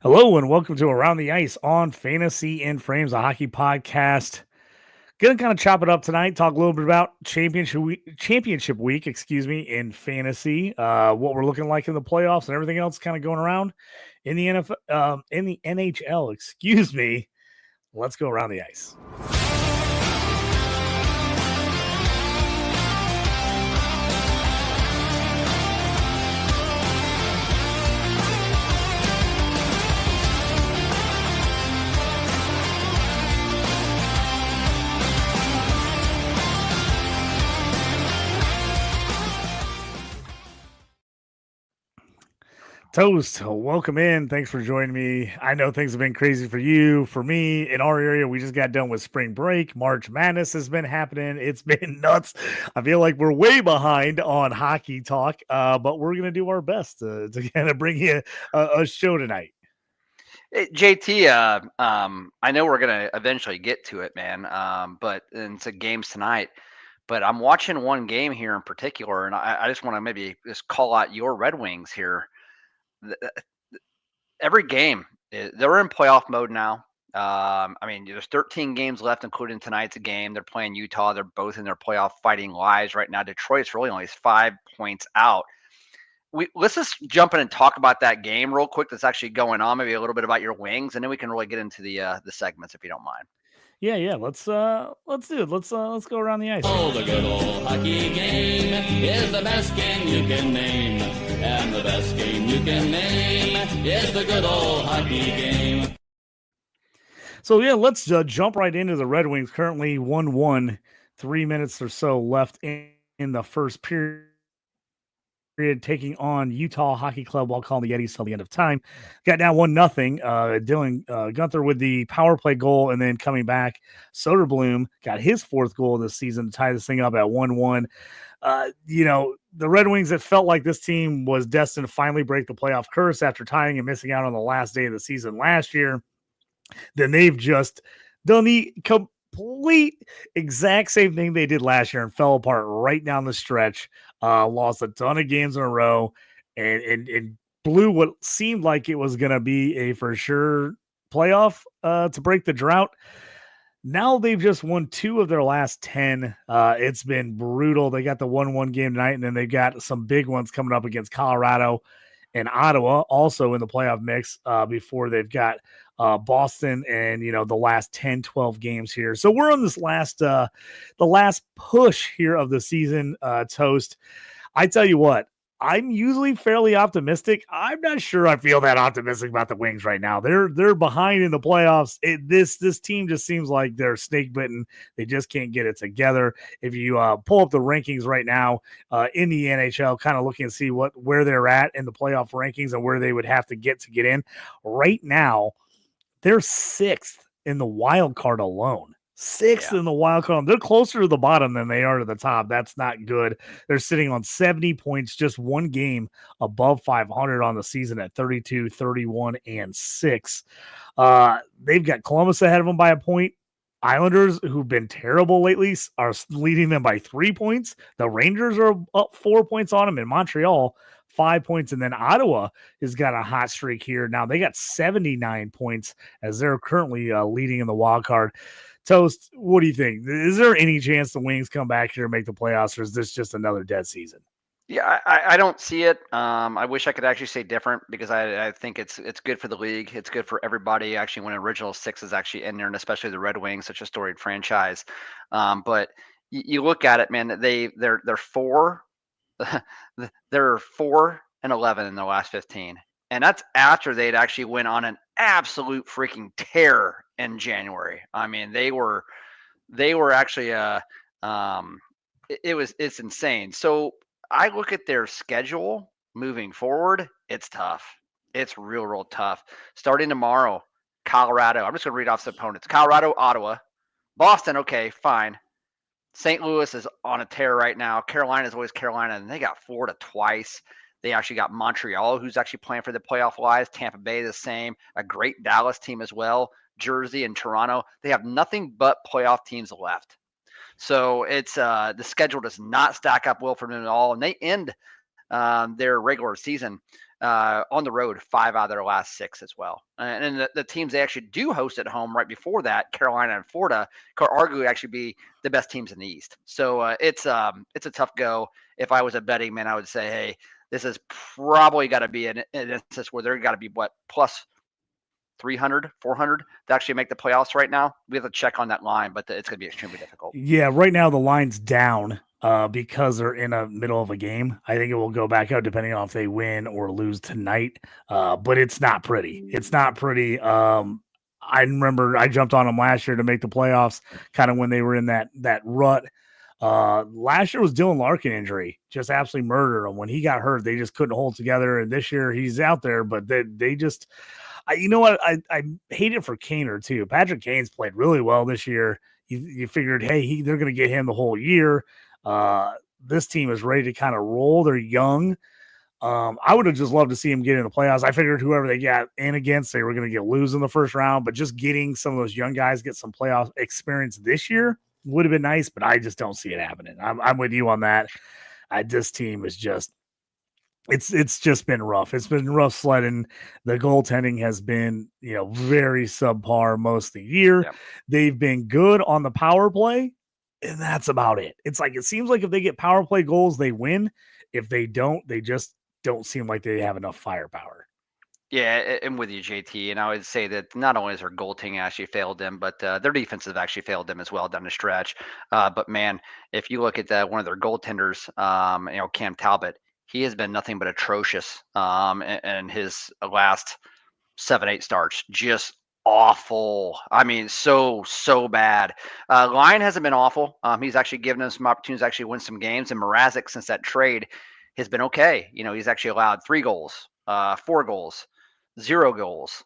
Hello and welcome to Around the Ice on Fantasy in Frames, a hockey podcast. Gonna kind of chop it up tonight, talk a little bit about championship week, in fantasy, what we're looking like in the playoffs and everything else kind of going around in the in the NHL. Let's go around the ice. Toast, welcome in. Thanks for joining me. I know things have been crazy for you. For me, in our area, we just got done with spring break. March Madness has been happening. It's been nuts. I feel like we're way behind on hockey talk, but we're going to do our best to kind of bring you a show tonight. Hey, JT, I know we're gonna eventually get to it, man. But and it's a games tonight. But I'm watching one game here in particular, and I just want to maybe just call out your Red Wings here. Every game, they're in playoff mode now. I mean, there's 13 games left, including tonight's game. They're playing Utah. They're both in their playoff fighting lives right now. Detroit's really only 5 points out. Let's just jump in and talk about that game real quick that's actually going on, maybe a little bit about your Wings, and then we can really get into the segments if you don't mind. Yeah. Let's do it. Let's go around the ice. Oh, the good old hockey game is the best game you can name. And the best game you can name is the good old hockey game. So, yeah, let's jump right into the Red Wings. Currently 1-1, 3 minutes or so left in the first period, taking on Utah Hockey Club while calling the Yetis till the end of time. Got down 1-0. Dylan Gunther with the power play goal, and then coming back, Soderblom got his fourth goal this season to tie this thing up at 1-1. The Red Wings, it felt like this team was destined to finally break the playoff curse after tying and missing out on the last day of the season last year. Then they've just done the complete exact same thing they did last year and fell apart right down the stretch. Lost a ton of games in a row and blew what seemed like it was going to be a for sure playoff to break the drought. Now they've just won 2 of their last 10. It's been brutal. They got the 1-1 game tonight, and then they've got some big ones coming up against Colorado and Ottawa, also in the playoff mix, before they've got Boston and, the last 10, 12 games here. So we're on this the last push here of the season, Toast. I tell you what, I'm usually fairly optimistic. I'm not sure I feel that optimistic about the Wings right now. They're behind in the playoffs. This team just seems like they're snake bitten. They just can't get it together. If you pull up the rankings right now in the NHL, kind of looking to see where they're at in the playoff rankings and where they would have to get in. Right now, they're 6th in the wild card alone. 6th in the wild card. They're closer to the bottom than they are to the top. That's not good. They're sitting on 70 points, just one game above 500 on the season at 32, 31, and 6. They've got Columbus ahead of them by a point. Islanders, who've been terrible lately, are leading them by 3 points. The Rangers are up 4 points on them in Montreal. 5 points, and then Ottawa has got a hot streak here. Now they got 79 points as they're currently leading in the wild card. Toast, what do you think? Is there any chance the Wings come back here and make the playoffs, or is this just another dead season? Yeah, I don't see it. I wish I could actually say different because I think it's good for the league. It's good for everybody actually when original 6 is actually in there, and especially the Red Wings, such a storied franchise. But you look at it, man. They're 4. They're 4-11 in their last 15, and that's after they'd actually went on an absolute freaking tear in January. I mean, they were actually it's insane. So I look at their schedule moving forward. It's tough. It's real tough. Starting tomorrow, Colorado. I'm just going to read off the opponents. Colorado, Ottawa, Boston. Okay, fine. St. Louis is on a tear right now. Carolina is always Carolina, and they got Florida twice. They actually got Montreal, who's actually playing for the playoff lives. Tampa Bay, the same. A great Dallas team as well. Jersey and Toronto. They have nothing but playoff teams left. So it's the schedule does not stack up well for them at all, and they end their regular season On the road, 5 out of their last 6 as well. And the teams they actually do host at home right before that, Carolina and Florida, could arguably actually be the best teams in the East. So it's a tough go. If I was a betting man, I would say, hey, this has probably got to be an instance where they're got to be plus 300, 400 to actually make the playoffs right now. We have to check on that line, but it's going to be extremely difficult. Yeah, right now the line's down because they're in the middle of a game. I think it will go back out depending on if they win or lose tonight. But it's not pretty. It's not pretty. I remember I jumped on them last year to make the playoffs, kind of when they were in that rut. Last year was Dylan Larkin injury, just absolutely murdered him. When he got hurt, they just couldn't hold together. And this year he's out there, but they just – you know what? I hate it for Kaner too. Patrick Kane's played really well this year. You figured, hey, they're going to get him the whole year. This team is ready to kind of roll. They're young. I would have just loved to see him get in the playoffs. I figured whoever they got in against, they were going to get lose in the first round. But just getting some of those young guys get some playoff experience this year would have been nice. But I just don't see it happening. I'm with you on that. This team is just. It's just been rough. It's been rough sledding. The goaltending has been, very subpar most of the year. Yep. They've been good on the power play, and that's about it. It's like it seems like if they get power play goals, they win. If they don't, they just don't seem like they have enough firepower. Yeah, I'm with you, JT. And I would say that not only has their goaltending actually failed them, but their defense has actually failed them as well down the stretch. But man, if you look at one of their goaltenders, Cam Talbot, he has been nothing but atrocious in his last 7-8 starts. Just awful. I mean, so bad. Line hasn't been awful. He's actually given us some opportunities to actually win some games. And Mrazek, since that trade, has been okay. He's actually allowed 3 goals, 4 goals, 0 goals,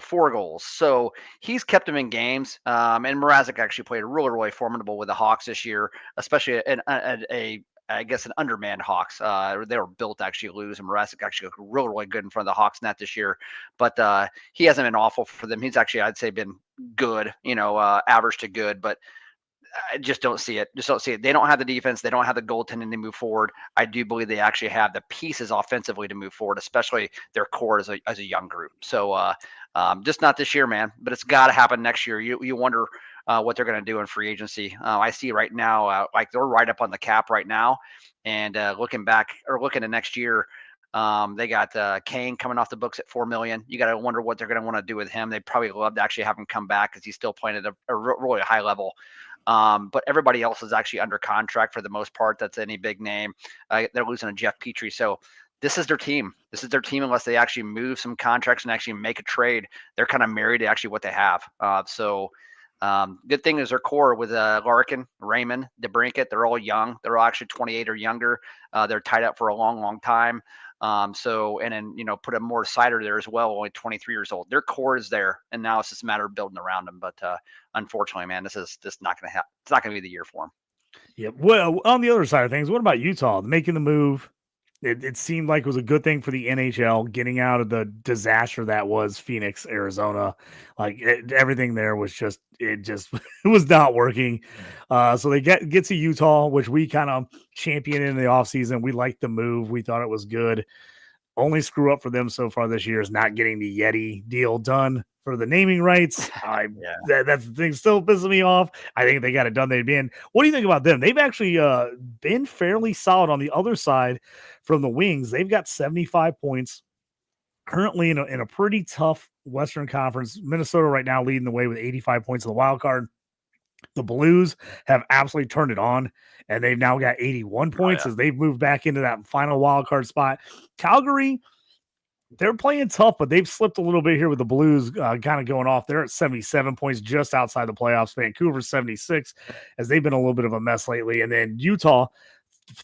4 goals. So he's kept him in games. And Mrazek actually played really, really formidable with the Hawks this year, especially I guess an undermanned Hawks. They were built to actually lose, and Mrazek actually looked really, really good in front of the Hawks net this year. But he hasn't been awful for them. He's actually, I'd say, been good, average to good. But I just don't see it. They don't have the defense. They don't have the goaltending to move forward. I do believe they actually have the pieces offensively to move forward, especially their core as a young group. So just not this year, man. But it's got to happen next year. You wonder what they're going to do in free agency. I see right now, like they're right up on the cap right now. And looking to next year, they got Kane coming off the books at $4 million. You got to wonder what they're going to want to do with him. They probably love to actually have him come back because he's still playing at a really high level. But everybody else is actually under contract for the most part. That's any big name. They're losing to Jeff Petrie. So this is their team. This is their team unless they actually move some contracts and actually make a trade. They're kind of married to actually what they have. Good thing is their core with Larkin, Raymond, DeBrincat. They're all young. They're all actually 28 or younger. They're tied up for a long, long time. And then, put a more cider there as well, only 23 years old. Their core is there, and now it's just a matter of building around them. But unfortunately, man, this is just not going to happen. It's not going to be the year for them. Yeah. Well, on the other side of things, what about Utah making the move? It seemed like it was a good thing for the NHL getting out of the disaster that was Phoenix, Arizona. Like everything there was it was not working. So they get to Utah, which we kind of championed in the offseason. We liked the move. We thought it was good. Only screw up for them so far this year is not getting the Yeti deal done for the naming rights. That's the thing still pissing me off. I think if they got it done, they'd be in. What do you think about them? They've actually been fairly solid on the other side from the Wings. They've got 75 points currently in a pretty tough Western Conference. Minnesota right now leading the way with 85 points in the wild card. The Blues have absolutely turned it on, and they've now got 81 points as they've moved back into that final wild card spot. Calgary, they're playing tough, but they've slipped a little bit here with the Blues kind of going off. They're at 77 points just outside the playoffs. Vancouver 76 as they've been a little bit of a mess lately. And then Utah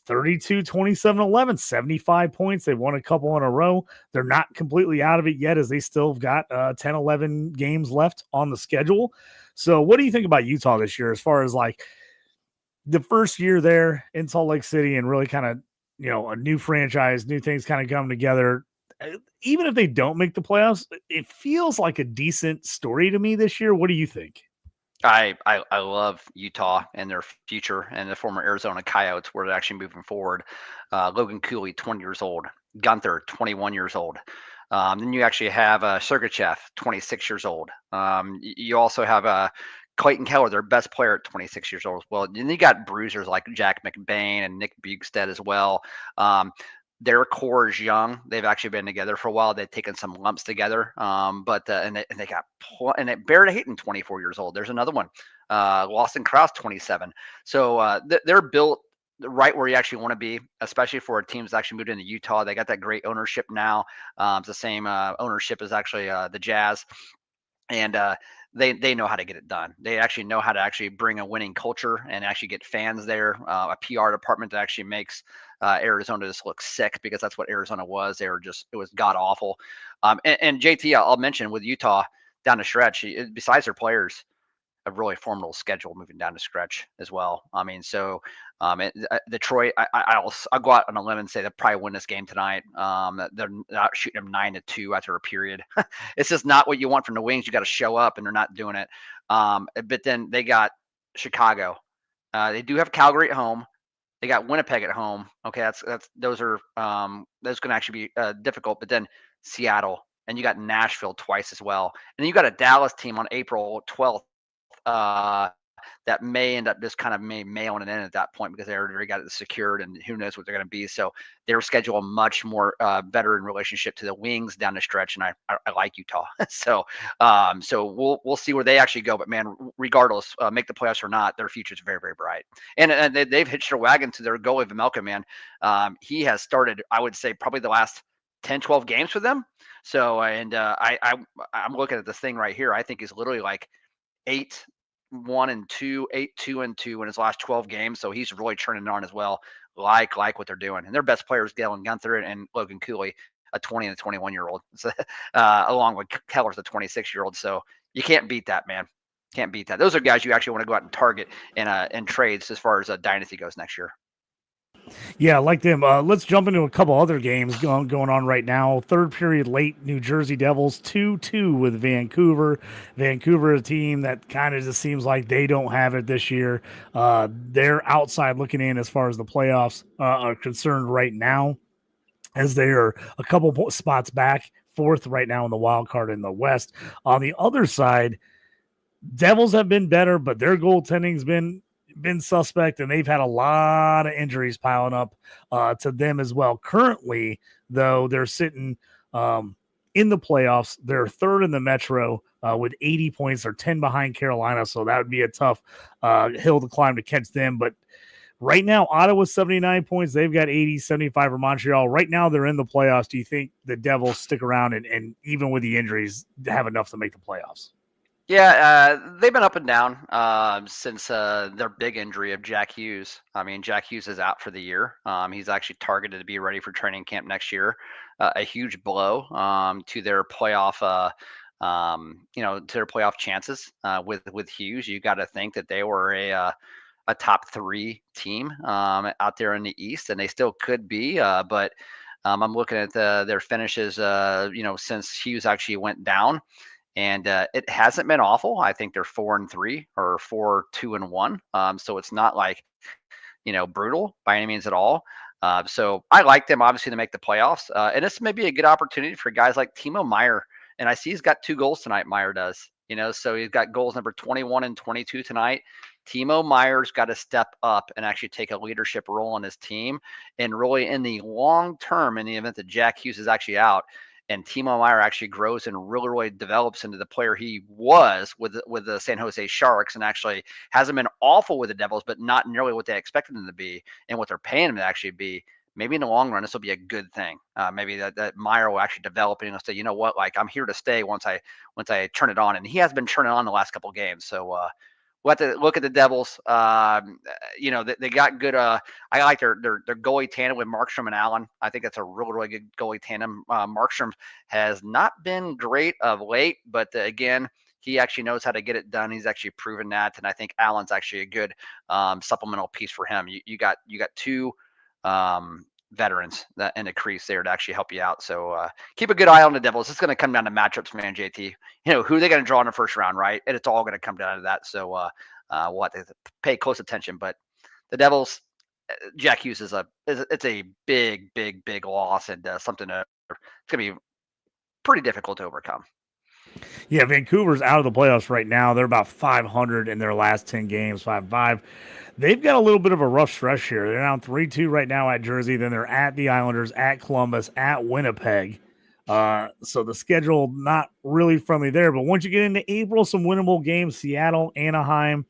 32, 27, 11, 75 points. They've won a couple in a row. They're not completely out of it yet as they still have got 10, 11 games left on the schedule. So what do you think about Utah this year as far as like the first year there in Salt Lake City and really kind of, a new franchise, new things kind of come together? Even if they don't make the playoffs, it feels like a decent story to me this year. What do you think? I love Utah and their future and the former Arizona Coyotes where they're actually moving forward. Logan Cooley, 20 years old. Gunther, 21 years old. Then you actually have Sergachev, 26 years old. You also have Clayton Keller, their best player at 26 years old as well. And you got bruisers like Jack McBain and Nick Bugstead as well. Their core is young. They've actually been together for a while. They've taken some lumps together, but and they got Barrett Hayton, 24 years old. There's another one. Lawson Krause, 27. So they're built right where you actually want to be, especially for a team that's actually moved into Utah. They got that great ownership now. It's the same ownership as actually the Jazz, and they know how to get it done. They actually know how to actually bring a winning culture and actually get fans there. A PR department that actually makes Arizona just look sick, because that's what Arizona was. It was god awful. And JT, I'll mention with Utah down the stretch, besides their players, a really formidable schedule moving down the stretch as well. I mean, so Detroit, I'll go out on a limb and say they'll probably win this game tonight. They're not shooting them 9-2 after a period. It's just not what you want from the Wings. You got to show up, and they're not doing it. But then they got Chicago. They do have Calgary at home. They got Winnipeg at home. Okay, those are those can actually be difficult. But then Seattle, and you got Nashville twice as well, and then you got a Dallas team on April 12th. That may end up just kind of mailing it in at that point, because they already got it secured, and who knows what they're going to be. So their schedule much more better in relationship to the Wings down the stretch, and I like Utah. So we'll see where they actually go. But man, regardless, make the playoffs or not, their future is very, very bright. And they've hitched their wagon to their goalie Vemelka, man. He has started, I would say, probably the last 10, 12 games for them. So I'm looking at this thing right here. I think he's literally like 8-1-2, 8-2-2 in his last 12 games. So he's really turning it on as well. Like what they're doing. And their best players, Galen Gunther and Logan Cooley, a 20 and a 21-year-old, along with Keller's a 26-year-old. So you can't beat that, man. Can't beat that. Those are guys you actually want to go out and target in trades as far as Dynasty goes next year. Yeah, I like them. Let's jump into a couple other games going on right now. Third period late, New Jersey Devils 2-2 with Vancouver. Vancouver, a team that kind of just seems like they don't have it this year. They're outside looking in as far as the playoffs are concerned right now, as they are a couple spots back, fourth right now in the wild card in the West. On the other side, Devils have been better, but their goaltending's been suspect, and they've had a lot of injuries piling up to them as well. Currently, though, they're sitting in the playoffs. They're third in the Metro with 80 points. They're 10 behind Carolina, so that would be a tough hill to climb to catch them. But right now, Ottawa's 79 points. They've got 80, 75 for Montreal. Right now, they're in the playoffs. Do you think the Devils stick around and even with the injuries, have enough to make the playoffs? Yeah, they've been up and down since their big injury of Jack Hughes. I mean, Jack Hughes is out for the year. He's actually targeted to be ready for training camp next year. A huge blow to their playoff, to their playoff chances with Hughes. You got to think that they were a top 3 team out there in the East, and they still could be. But I'm looking at their finishes, since Hughes actually went down. And it hasn't been awful. I think they're 4-3 or 4-2-1. So it's not like, brutal by any means at all. So I like them obviously to make the playoffs. And this may be a good opportunity for guys like Timo Meier. And I see he's got 2 goals tonight. Meier does, so he's got goals number 21 and 22 tonight. Timo Meier's got to step up and actually take a leadership role on his team. And really in the long term, in the event that Jack Hughes is actually out, and Timo Meier actually grows and really develops into the player he was with the San Jose Sharks, and actually hasn't been awful with the Devils, but not nearly what they expected him to be and what they're paying him to actually be. Maybe in the long run, this will be a good thing. Maybe that Meier will actually develop and he'll say, you know what, like I'm here to stay once I turn it on. And he has been turning on the last couple of games. So we'll have to look at the Devils. They got good. I like their goalie tandem with Markstrom and Allen. I think that's a really good goalie tandem. Markstrom has not been great of late, but again, he actually knows how to get it done. He's actually proven that, and I think Allen's actually a good supplemental piece for him. You got 2 veterans that in the crease there to actually help you out. So keep a good eye on the Devils. It's going to come down to matchups, man, JT. Who are they going to draw in the first round, right? And it's all going to come down to that. So we'll have to pay close attention. But the Devils, Jack Hughes is a big loss, and something that it's going to be pretty difficult to overcome. Yeah, Vancouver's out of the playoffs right now. They're about 500 in their last 10 games, 5-5. They've got a little bit of a rough stretch here. They're down 3-2 right now at Jersey. Then they're at the Islanders, at Columbus, at Winnipeg. So the schedule not really friendly there. But once you get into April, some winnable games, Seattle, Anaheim.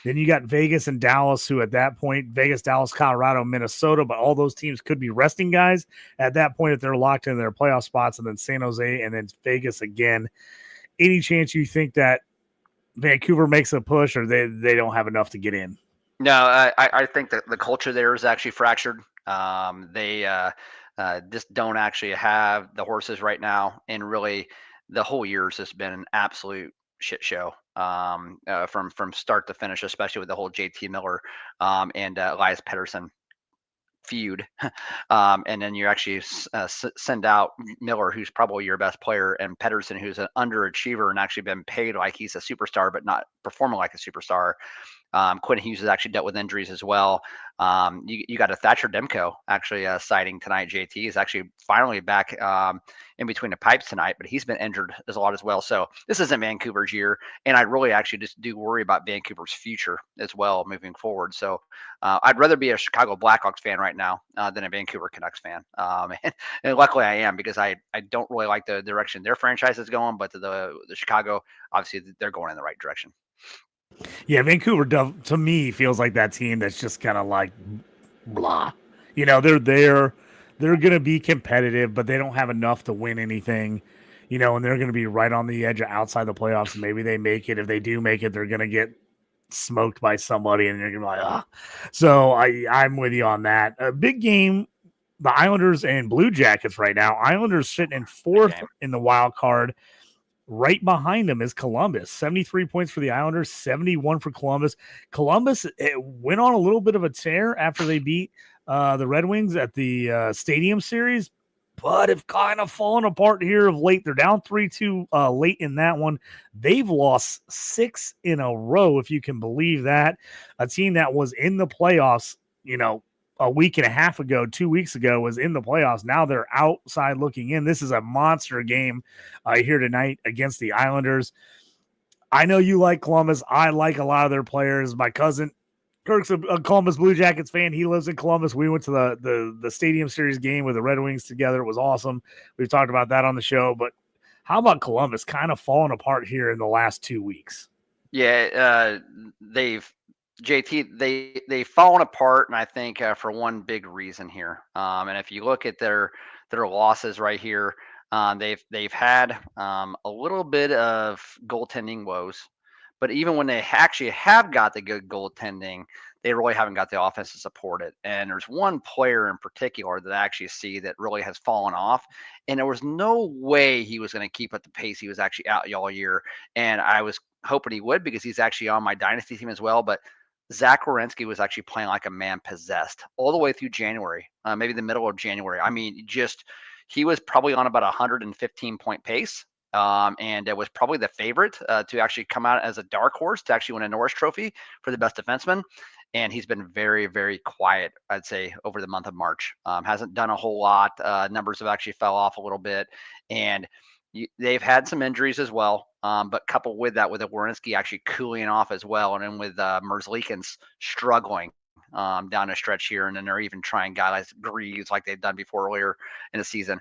Then you got Vegas and Dallas, who at that point, Vegas, Dallas, Colorado, Minnesota, but all those teams could be resting guys at that point if they're locked in their playoff spots. And then San Jose and then Vegas again. Any chance you think that Vancouver makes a push, or they don't have enough to get in? No, I think that the culture there is actually fractured. They just don't actually have the horses right now, and really the whole year has just been an absolute shit show from start to finish, especially with the whole JT Miller and Elias Pettersson feud. And then you actually send out Miller, who's probably your best player, and Pettersson, who's an underachiever and actually been paid like he's a superstar, but not performing like a superstar. Quinn Hughes has actually dealt with injuries as well. You got a Thatcher Demko actually sighting tonight. JT is actually finally back in between the pipes tonight, but he's been injured as a lot as well. So this isn't Vancouver's year, and I really actually just do worry about Vancouver's future as well moving forward. So I'd rather be a Chicago Blackhawks fan right now than a Vancouver Canucks fan. And luckily I am, because I don't really like the direction their franchise is going, but the Chicago, obviously they're going in the right direction. Yeah, Vancouver, to me, feels like that team that's just kind of like blah. You know, they're there. They're going to be competitive, but they don't have enough to win anything, you know, and they're going to be right on the edge of outside the playoffs. Maybe they make it. If they do make it, they're going to get smoked by somebody, and you're going to be like, ah. So I'm with you on that. A big game, the Islanders and Blue Jackets right now. Islanders sitting in fourth in the wild card. Right behind them is Columbus. 73 points for the Islanders, 71 for Columbus. Columbus went on a little bit of a tear after they beat the Red Wings at the Stadium Series, but have kind of fallen apart here of late. They're down 3-2 late in that one. They've lost 6 in a row, if you can believe that. A team that was in the playoffs, you know, a week and a half ago, 2 weeks ago, was in the playoffs. Now they're outside looking in. This is a monster game here tonight against the Islanders. I know you like Columbus. I like a lot of their players. My cousin Kirk's a Columbus Blue Jackets fan. He lives in Columbus. We went to the Stadium Series game with the Red Wings together. It was awesome. We've talked about that on the show. But how about Columbus kind of falling apart here in the last 2 weeks? Yeah, they've fallen apart, and I think for one big reason here. And if you look at their losses right here, they've had a little bit of goaltending woes, but even when they actually have got the good goaltending, they really haven't got the offense to support it. And there's one player in particular that I actually see that really has fallen off, and there was no way he was going to keep at the pace he was actually out all year. And I was hoping he would, because he's actually on my dynasty team as well. But Zach Werenski was actually playing like a man possessed all the way through January, maybe the middle of January. I mean, he was probably on about 115-point pace, and it was probably the favorite to actually come out as a dark horse to actually win a Norris Trophy for the best defenseman. And he's been very, very quiet, I'd say, over the month of March. Hasn't done a whole lot. Numbers have actually fell off a little bit, and they've had some injuries as well. But coupled with that, with Werenski actually cooling off as well, and then with Merzlikins struggling down a stretch here, and then they're even trying guys like Greaves like they've done before earlier in the season.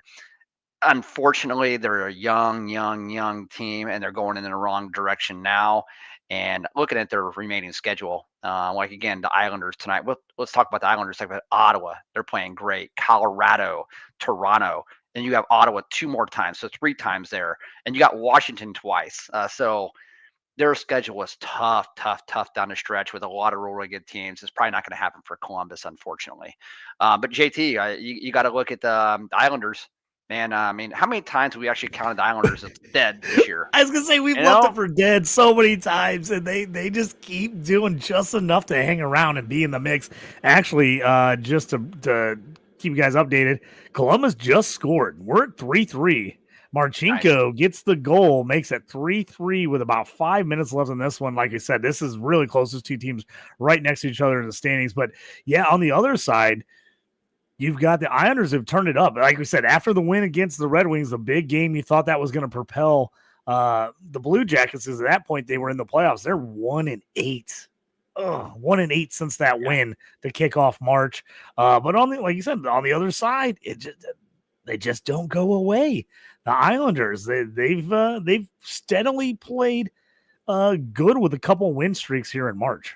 Unfortunately, they're a young team, and they're going in the wrong direction now. And looking at their remaining schedule, like again, the Islanders tonight. Let's talk about the Islanders. Talk about Ottawa. They're playing great. Colorado, Toronto. And you have Ottawa 2 more times, so 3 times there. And you got Washington twice. So their schedule is tough down the stretch with a lot of really good teams. It's probably not going to happen for Columbus, unfortunately. But JT, you got to look at the Islanders. Man, I mean, how many times have we actually counted the Islanders as dead this year? I was going to say, we've left them for dead so many times, and they just keep doing just enough to hang around and be in the mix. Actually, just to keep you guys updated, Columbus just scored. We're at 3-3 Marchenko gets the goal, makes it 3-3 with about 5 minutes left in this one. Like I said, this is really close. Those two teams right next to each other in the standings. But yeah, on the other side, you've got the Islanders have turned it up. Like we said, after the win against the Red Wings, the big game, you thought that was going to propel the Blue Jackets, because at that point they were in the playoffs. They're 1-8. 1-8 since that win to kick off March. But on the, like you said, on the other side, they just don't go away. The Islanders, they've steadily played good with a couple win streaks here in March.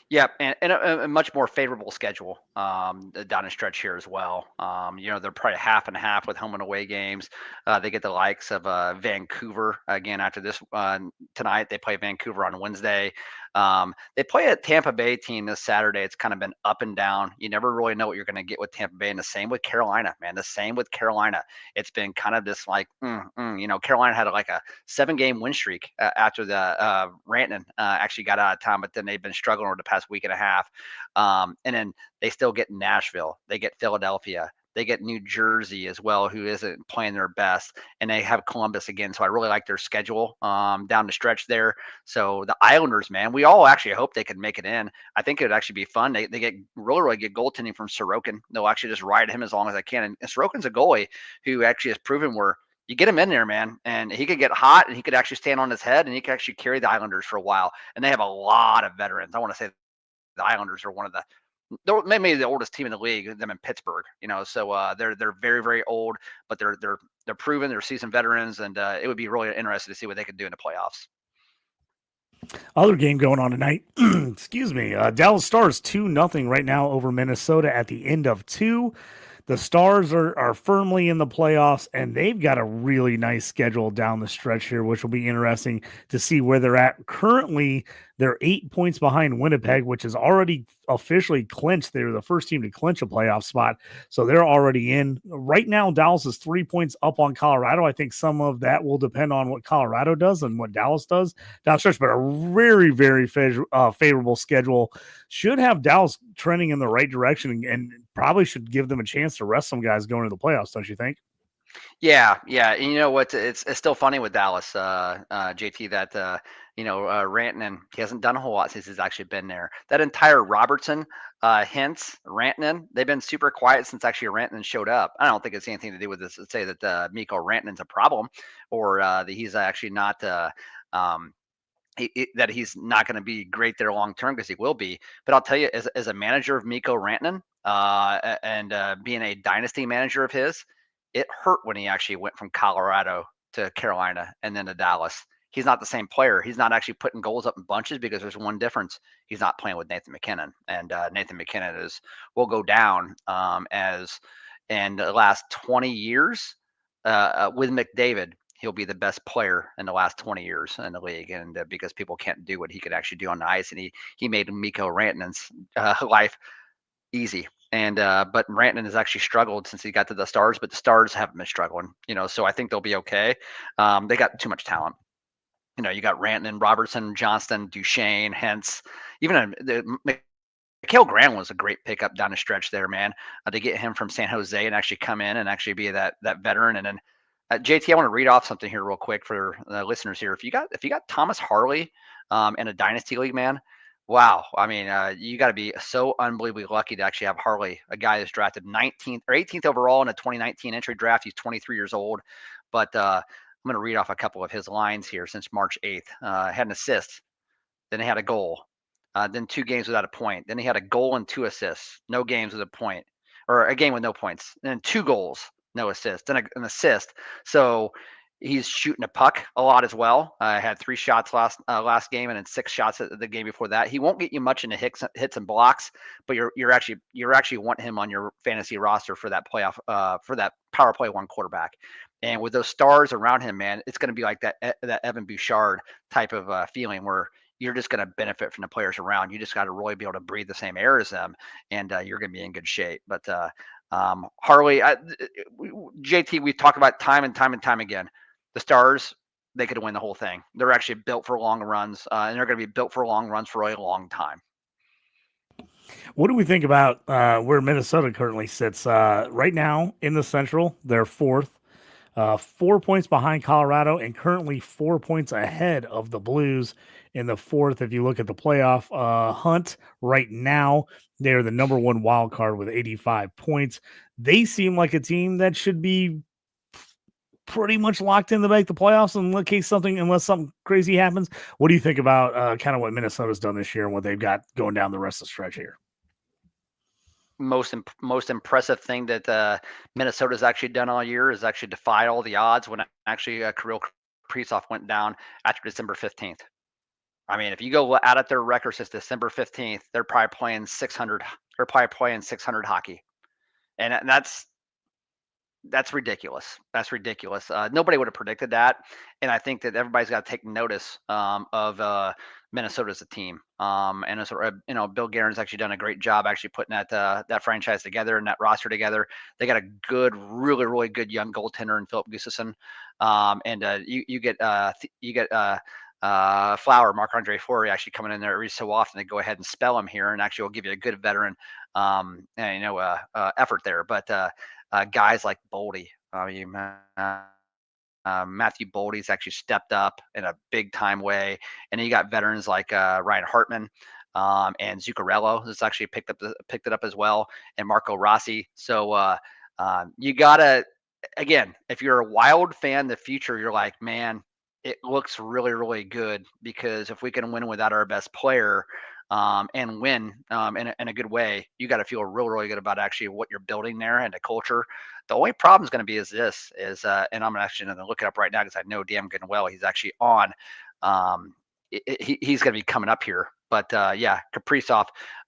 Yeah, and a much more favorable schedule down the stretch here as well. They're probably half and half with home and away games. They get the likes of Vancouver again after this tonight. They play Vancouver on Wednesday. They play a Tampa Bay team this Saturday. It's kind of been up and down. You never really know what you're going to get with Tampa Bay, and the same with Carolina, man. The same with Carolina. It's been kind of this like, Carolina had like a 7-game win streak after the Rantanen actually got out of town, but then they've been struggling over the past week and a half. And then they still get Nashville. They get Philadelphia. They get New Jersey as well, who isn't playing their best, and they have Columbus again. So I really like their schedule down the stretch there. So the Islanders, man, we all actually hope they could make it in. I think it would actually be fun. They get really good goaltending from Sorokin. They'll actually just ride him as long as they can. And Sorokin's a goalie who actually has proven where you get him in there, man, and he could get hot, and he could actually stand on his head, and he could actually carry the Islanders for a while. And they have a lot of veterans. I want to say the Islanders are one of maybe the oldest team in the league, them in Pittsburgh, so they're very, very old, but they're proven, they're seasoned veterans, and it would be really interesting to see what they can do in the playoffs. Other game going on tonight, excuse me, Dallas Stars 2-0 right now over Minnesota at the end of 2. The Stars are firmly in the playoffs, and they've got a really nice schedule down the stretch here, which will be interesting to see where they're at. Currently, they're 8 points behind Winnipeg, which is already officially clinched. They were the first team to clinch a playoff spot, so they're already in. Right now, Dallas is 3 points up on Colorado. I think some of that will depend on what Colorado does and what Dallas does down the stretch, but a very, very favorable schedule. Should have Dallas trending in the right direction, and probably should give them a chance to rest some guys going to the playoffs, don't you think? Yeah. And you know what? It's still funny with Dallas, JT, that Rantanen, he hasn't done a whole lot since he's actually been there. That entire Robertson, Hintz, Rantanen, they've been super quiet since actually Rantanen showed up. I don't think it's anything to do with this to say that Mikko Rantanen's a problem, or that he's actually not that he's not going to be great there long term, because he will be. But I'll tell you, as a manager of Mikko Rantanen, and being a dynasty manager of his, it hurt when he actually went from Colorado to Carolina and then to Dallas. He's not the same player. He's not actually putting goals up in bunches, because there's one difference. He's not playing with Nathan MacKinnon, and Nathan MacKinnon will go down as in the last 20 years with McDavid. He'll be the best player in the last 20 years in the league, and because people can't do what he could actually do on the ice, and he made Mikko Rantanen's life easy. And but Rantanen has actually struggled since he got to the Stars, but the Stars haven't been struggling, so I think they'll be okay. They got too much talent. You got Rantanen, Robertson, Johnston, Duchesne, Hintz, even Mikael Granlund was a great pickup down the stretch there, man. To get him from San Jose and actually come in and actually be that veteran. And then JT, I want to read off something here real quick for the listeners here. If you got Thomas Harley in a dynasty league, man, wow. I mean, you got to be so unbelievably lucky to actually have Harley, a guy that's drafted 19th or 18th overall in a 2019 entry draft. He's 23 years old, but I'm going to read off a couple of his lines here since March 8th. Had an assist, then he had a goal, then 2 games without a point. Then he had a goal and 2 assists, no games with a point, or a game with no points. Then 2 goals, no assists, then an assist. So he's shooting a puck a lot as well. Had 3 shots last game, and then 6 shots the game before that. He won't get you much into hits and blocks, but you're actually want him on your fantasy roster for that playoff for that power play 1 quarterback. And with those stars around him, man, it's going to be like that Evan Bouchard type of feeling, where you're just going to benefit from the players around. You just got to really be able to breathe the same air as them, and you're going to be in good shape. But Harley, JT, we talk about time and time again. The Stars, they could win the whole thing. They're actually built for long runs, and they're going to be built for long runs for a long time. What do we think about where Minnesota currently sits? Right now in the Central, they're 4th. 4 points behind Colorado and currently 4 points ahead of the Blues in the fourth. If you look at the playoff hunt right now, they're the number one wild card with 85 points. They seem like a team that should be pretty much locked in to make the playoffs unless something crazy happens. What do you think about kind of what Minnesota's done this year and what they've got going down the rest of the stretch here? Most impressive thing that Minnesota's actually done all year is actually defy all the odds when actually Kirill Kaprizov went down after December 15th. I mean, if you go out at their record since December 15th, they're probably playing 600. They're probably playing 600 hockey, and that's ridiculous. That's ridiculous. Nobody would have predicted that, and I think that everybody's got to take notice of Minnesota as a team. And as Bill Guerin's actually done a great job actually putting that franchise together and that roster together. They got a good, really, really good young goaltender in Philip Gustafsson, and you get Flower, Marc-Andre Fleury actually coming in there every so often to go ahead and spell him here, and actually will give you a good veteran, effort there. But guys like Boldy, Matthew Boldy's actually stepped up in a big time way, and then you got veterans like Ryan Hartman and Zuccarello has actually picked it up as well, and Marco Rossi. So you gotta, again, if you're a Wild fan in the future, you're like, man, it looks really, really good, because if we can win without our best player and win in a good way, you got to feel really, really good about actually what you're building there and the culture. The only problem is going to be and I'm actually going to look it up right now because I know damn good and well he's actually on. He's going to be coming up here. But yeah, Kaprizov,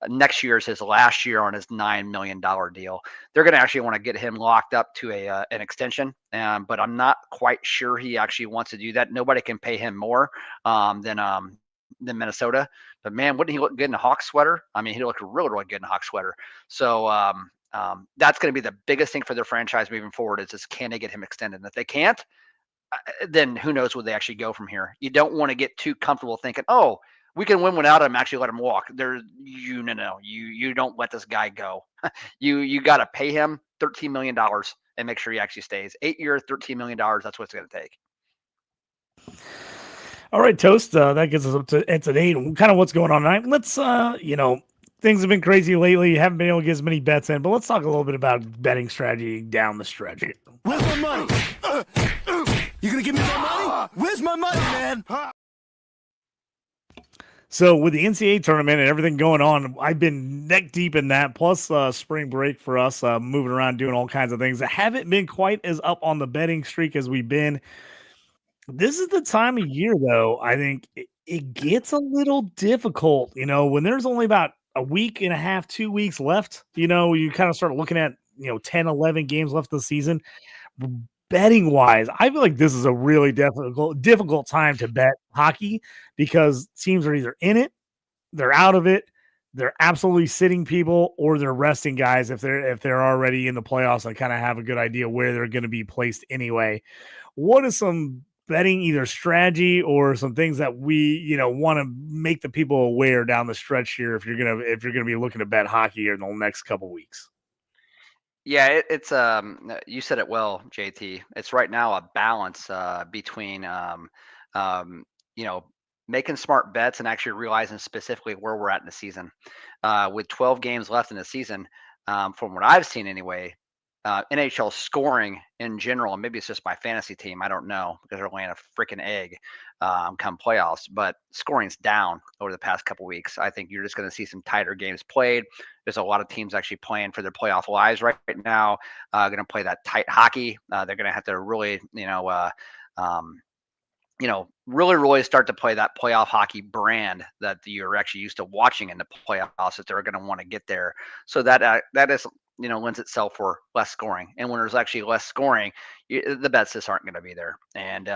next year is his last year on his $9 million deal. They're going to actually want to get him locked up to an extension, but I'm not quite sure he actually wants to do that. Nobody can pay him more than Minnesota. But man, wouldn't he look good in a Hawk sweater? I mean, he looked really, really good in a Hawk sweater. So that's going to be the biggest thing for their franchise moving forward is can they get him extended? And if they can't, then who knows where they actually go from here. You don't want to get too comfortable thinking, oh, we can win without him, actually let him walk. You don't let this guy go. You got to pay him $13 million and make sure he actually stays. 8 years, $13 million. That's what it's going to take. All right, Toast. That gets us up to date. Kind of what's going on tonight. Let's, things have been crazy lately. You haven't been able to get as many bets in, but let's talk a little bit about betting strategy down the stretch. Where's my money? You gonna give me my money? Where's my money, man? So with the NCAA tournament and everything going on, I've been neck deep in that. Plus spring break for us, moving around, doing all kinds of things. I haven't been quite as up on the betting streak as we've been. This is the time of year, though, I think it gets a little difficult, when there's only about a week and a half, 2 weeks left, you kind of start looking at, 10, 11 games left of the season. Betting wise, I feel like this is a really difficult time to bet hockey because teams are either in it, they're out of it, they're absolutely sitting people, or they're resting guys if they're already in the playoffs and kind of have a good idea where they're going to be placed anyway. What is some betting either strategy or some things that we want to make the people aware down the stretch here if you're gonna be looking to bet hockey here in the next couple weeks? Yeah, it's you said it well, JT. It's right now a balance between making smart bets and actually realizing specifically where we're at in the season. With 12 games left in the season, from what I've seen anyway, NHL scoring in general, and maybe it's just my fantasy team, I don't know, because they're laying a freaking egg come playoffs, but scoring's down over the past couple weeks. I think you're just going to see some tighter games played. There's a lot of teams actually playing for their playoff lives right now, going to play that tight hockey. They're going to have to really, really, really start to play that playoff hockey brand that you're actually used to watching in the playoffs, that they're going to want to get there. So that is, lends itself for less scoring. And when there's actually less scoring, the bets just aren't going to be there. And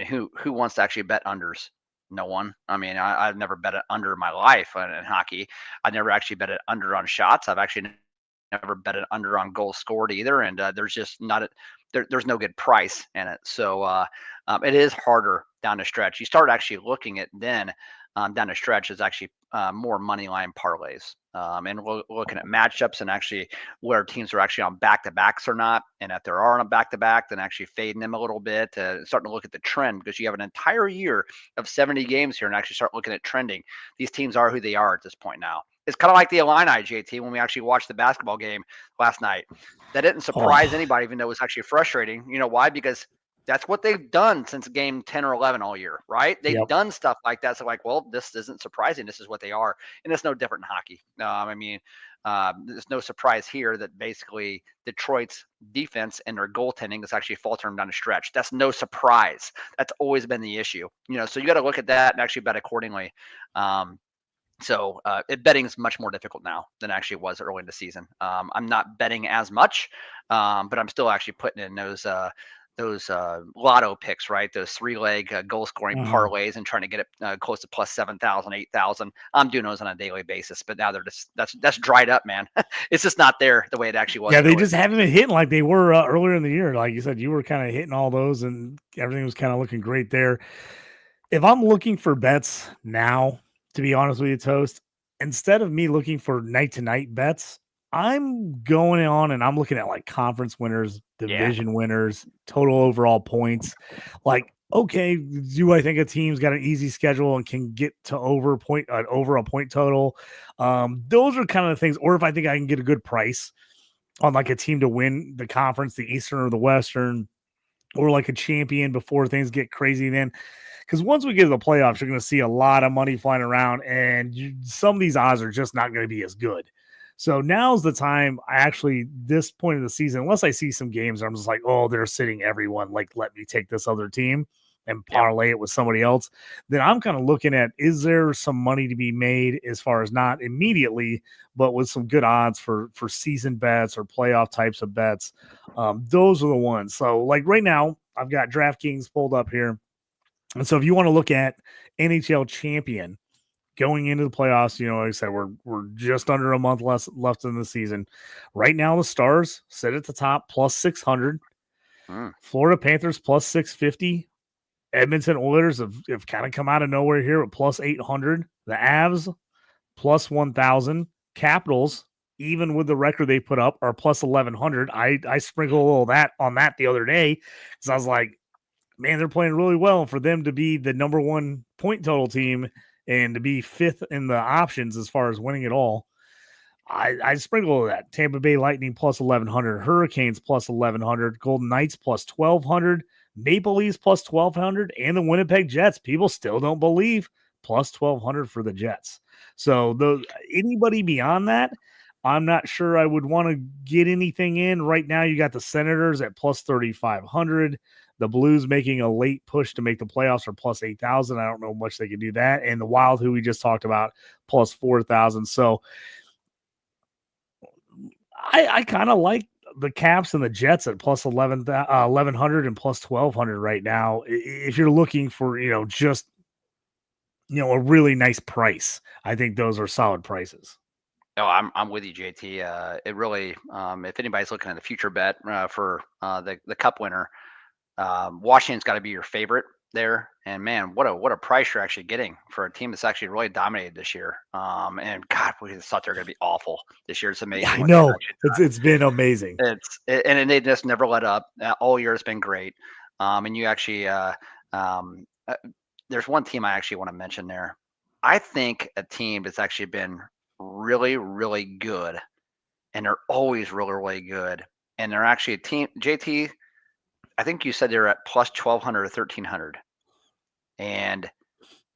who wants to actually bet unders? No one. I've never bet it under in my life in hockey. I never actually bet it under on shots. I've actually never bet it under on goals scored either. And there's just not there's no good price in it. So it is harder down the stretch. You start actually looking at then down the stretch is actually more money line parlays. And we're looking at matchups and actually where teams are actually on back-to-backs or not. And if there are on a back-to-back, then actually fading them a little bit, starting to look at the trend, because you have an entire year of 70 games here and actually start looking at trending. These teams are who they are at this point now. It's kind of like the Illini, JT, when we actually watched the basketball game last night. That didn't surprise anybody, even though it was actually frustrating. You know why? Because that's what they've done since game 10 or 11 all year, right? They've done stuff like that. So like, well, this isn't surprising. This is what they are. And it's no different in hockey. There's no surprise here that basically Detroit's defense and their goaltending is actually faltering down the stretch. That's no surprise. That's always been the issue. So you got to look at that and actually bet accordingly. Betting is much more difficult now than actually it was early in the season. I'm not betting as much, but I'm still actually putting in those lotto picks, right? Those 3-leg goal scoring parlays and trying to get it close to plus 7,000, 8,000. I'm doing those on a daily basis, but now they're just that's dried up, man. It's just not there the way it actually was. Yeah, they just haven't been hitting like they were earlier in the year. Like you said, you were kind of hitting all those, and everything was kind of looking great there. If I'm looking for bets now, to be honest with you, Toast, instead of me looking for night-to-night bets, I'm going on and I'm looking at like conference winners, division winners, total overall points. Like, okay, do I think a team's got an easy schedule and can get to over a point total? Those are kind of the things. Or if I think I can get a good price on like a team to win the conference, the Eastern or the Western, or like a champion before things get crazy then. Because once we get to the playoffs, you're going to see a lot of money flying around, and some of these odds are just not going to be as good. So now's the time. This point of the season, unless I see some games, I'm just like, oh, they're sitting everyone. Like, let me take this other team and parlay it with somebody else. Then I'm kind of looking at, is there some money to be made as far as not immediately, but with some good odds for season bets or playoff types of bets. Those are the ones. So like right now, I've got DraftKings pulled up here. And so if you want to look at NHL champion going into the playoffs, like I said, we're just under a month left in the season. Right now, the Stars sit at the top, plus 600. Florida Panthers, plus 650. Edmonton Oilers have kind of come out of nowhere here at plus 800. The Avs, plus 1,000. Capitals, even with the record they put up, are plus 1,100. I sprinkled a little that on that the other day because I was like, man, they're playing really well. For them to be the number one point total team and to be fifth in the options as far as winning it all, I sprinkle that. Tampa Bay Lightning plus 1,100, Hurricanes plus 1,100, Golden Knights plus 1,200, Maple Leafs plus 1,200, and the Winnipeg Jets. People still don't believe plus 1,200 for the Jets. So anybody beyond that, I'm not sure I would want to get anything in. Right now, you got the Senators at plus 3,500. The Blues making a late push to make the playoffs are plus 8,000. I don't know much they can do that. And the Wild, who we just talked about, plus 4,000. So I kind of like the Caps and the Jets at plus 1,100 and plus 1,200 right now. If you're looking for, just, a really nice price, I think those are solid prices. No, I'm with you, JT. It really, if anybody's looking at the future bet for the Cup winner, Washington's got to be your favorite there. And man, what a price you're actually getting for a team that's actually really dominated this year. And God, we just thought they were going to be awful this year. It's amazing. I know it's been amazing. And they just never let up. All year it's been great. And you actually, there's one team I actually want to mention there. I think a team that's actually been really, really good, and they're always really, really good. And they're actually a team, JT, I think you said they're at plus 1,200 or 1,300. And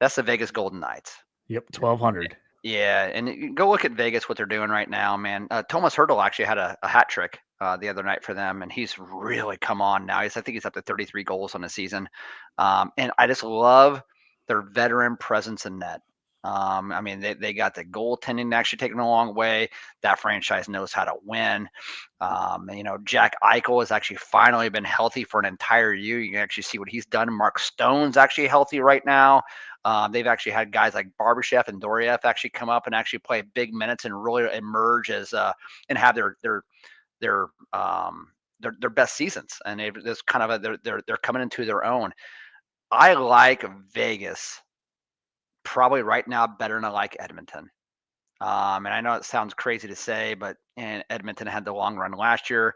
that's the Vegas Golden Knights. Yep, 1,200. Yeah, and go look at Vegas, what they're doing right now, man. Thomas Hertl actually had a hat trick the other night for them, and he's really come on now. I think he's up to 33 goals on the season. And I just love their veteran presence in net. They got the goaltending actually taken a long way. That franchise knows how to win. Jack Eichel has actually finally been healthy for an entire year. You can actually see what he's done. Mark Stone's actually healthy right now. They've actually had guys like Barbashev and Doriev actually come up and actually play big minutes and really emerge as and have their their best seasons, and there's kind of they're coming into their own. I like Vegas probably right now better than I like Edmonton. And I know it sounds crazy to say, but Edmonton had the long run last year.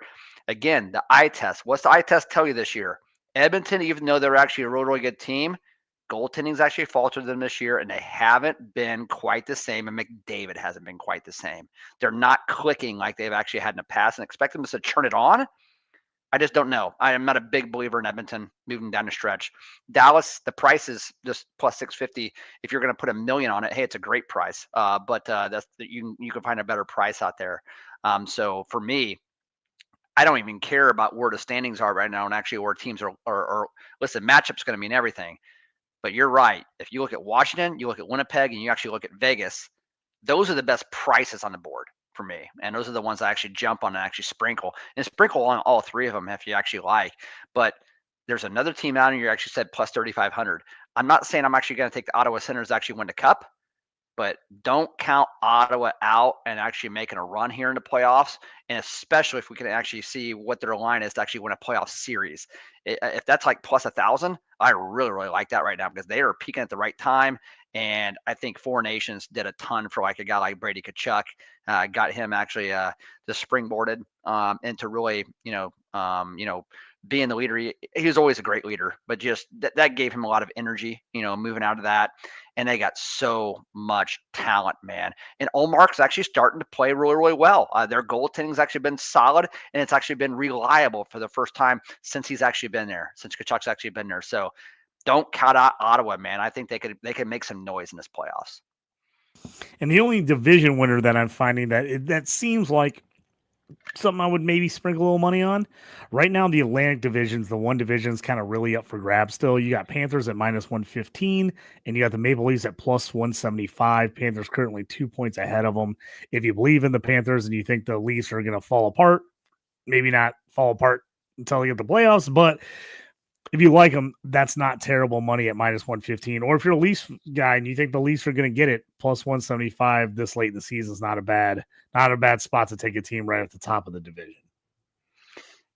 Again, the eye test. What's the eye test tell you this year? Edmonton, even though they're actually a really, really good team, goaltending's actually faltered them this year, and they haven't been quite the same. And McDavid hasn't been quite the same. They're not clicking like they've actually had in the past, and expect them to turn it on. I just don't know. I am not a big believer in Edmonton moving down the stretch. Dallas, the price is just plus 650. If you're going to put $1 million on it, hey, it's a great price. But you can find a better price out there. So for me, I don't even care about where the standings are right now and actually where teams are. Listen, matchup's going to mean everything. But you're right. If you look at Washington, you look at Winnipeg, and you actually look at Vegas, those are the best prices on the board for me. And those are the ones I actually jump on and actually sprinkle on all three of them if you actually like. But there's another team out here you actually said plus 3,500. I'm not saying I'm actually going to take the Ottawa Senators to actually win the cup, but don't count Ottawa out and actually making a run here in the playoffs. And especially if we can actually see what their line is to actually win a playoff series. If that's like plus 1,000, I really, really like that right now because they are peaking at the right time. And I think Four Nations did a ton for like a guy like Brady Tkachuk, got him actually just springboarded into really, being the leader. He was always a great leader, but just that gave him a lot of energy, moving out of that. And they got so much talent, man. And Olmark's actually starting to play really, really well. Their goaltending's actually been solid, and it's actually been reliable for the first time since he's actually been there, since Kachuk's actually been there. So don't count out Ottawa, man. I think they could make some noise in this playoffs. And the only division winner that I'm finding that seems like something I would maybe sprinkle a little money on. Right now, the Atlantic divisions, the one division's kind of really up for grabs still. You got Panthers at minus 115, and you got the Maple Leafs at plus 175. Panthers currently 2 points ahead of them. If you believe in the Panthers and you think the Leafs are going to fall apart, maybe not fall apart until they get the playoffs, but if you like them, that's not terrible money at minus 115. Or if you're a Leafs guy and you think the Leafs are going to get it, plus 175 this late in the season is not a bad spot to take a team right at the top of the division.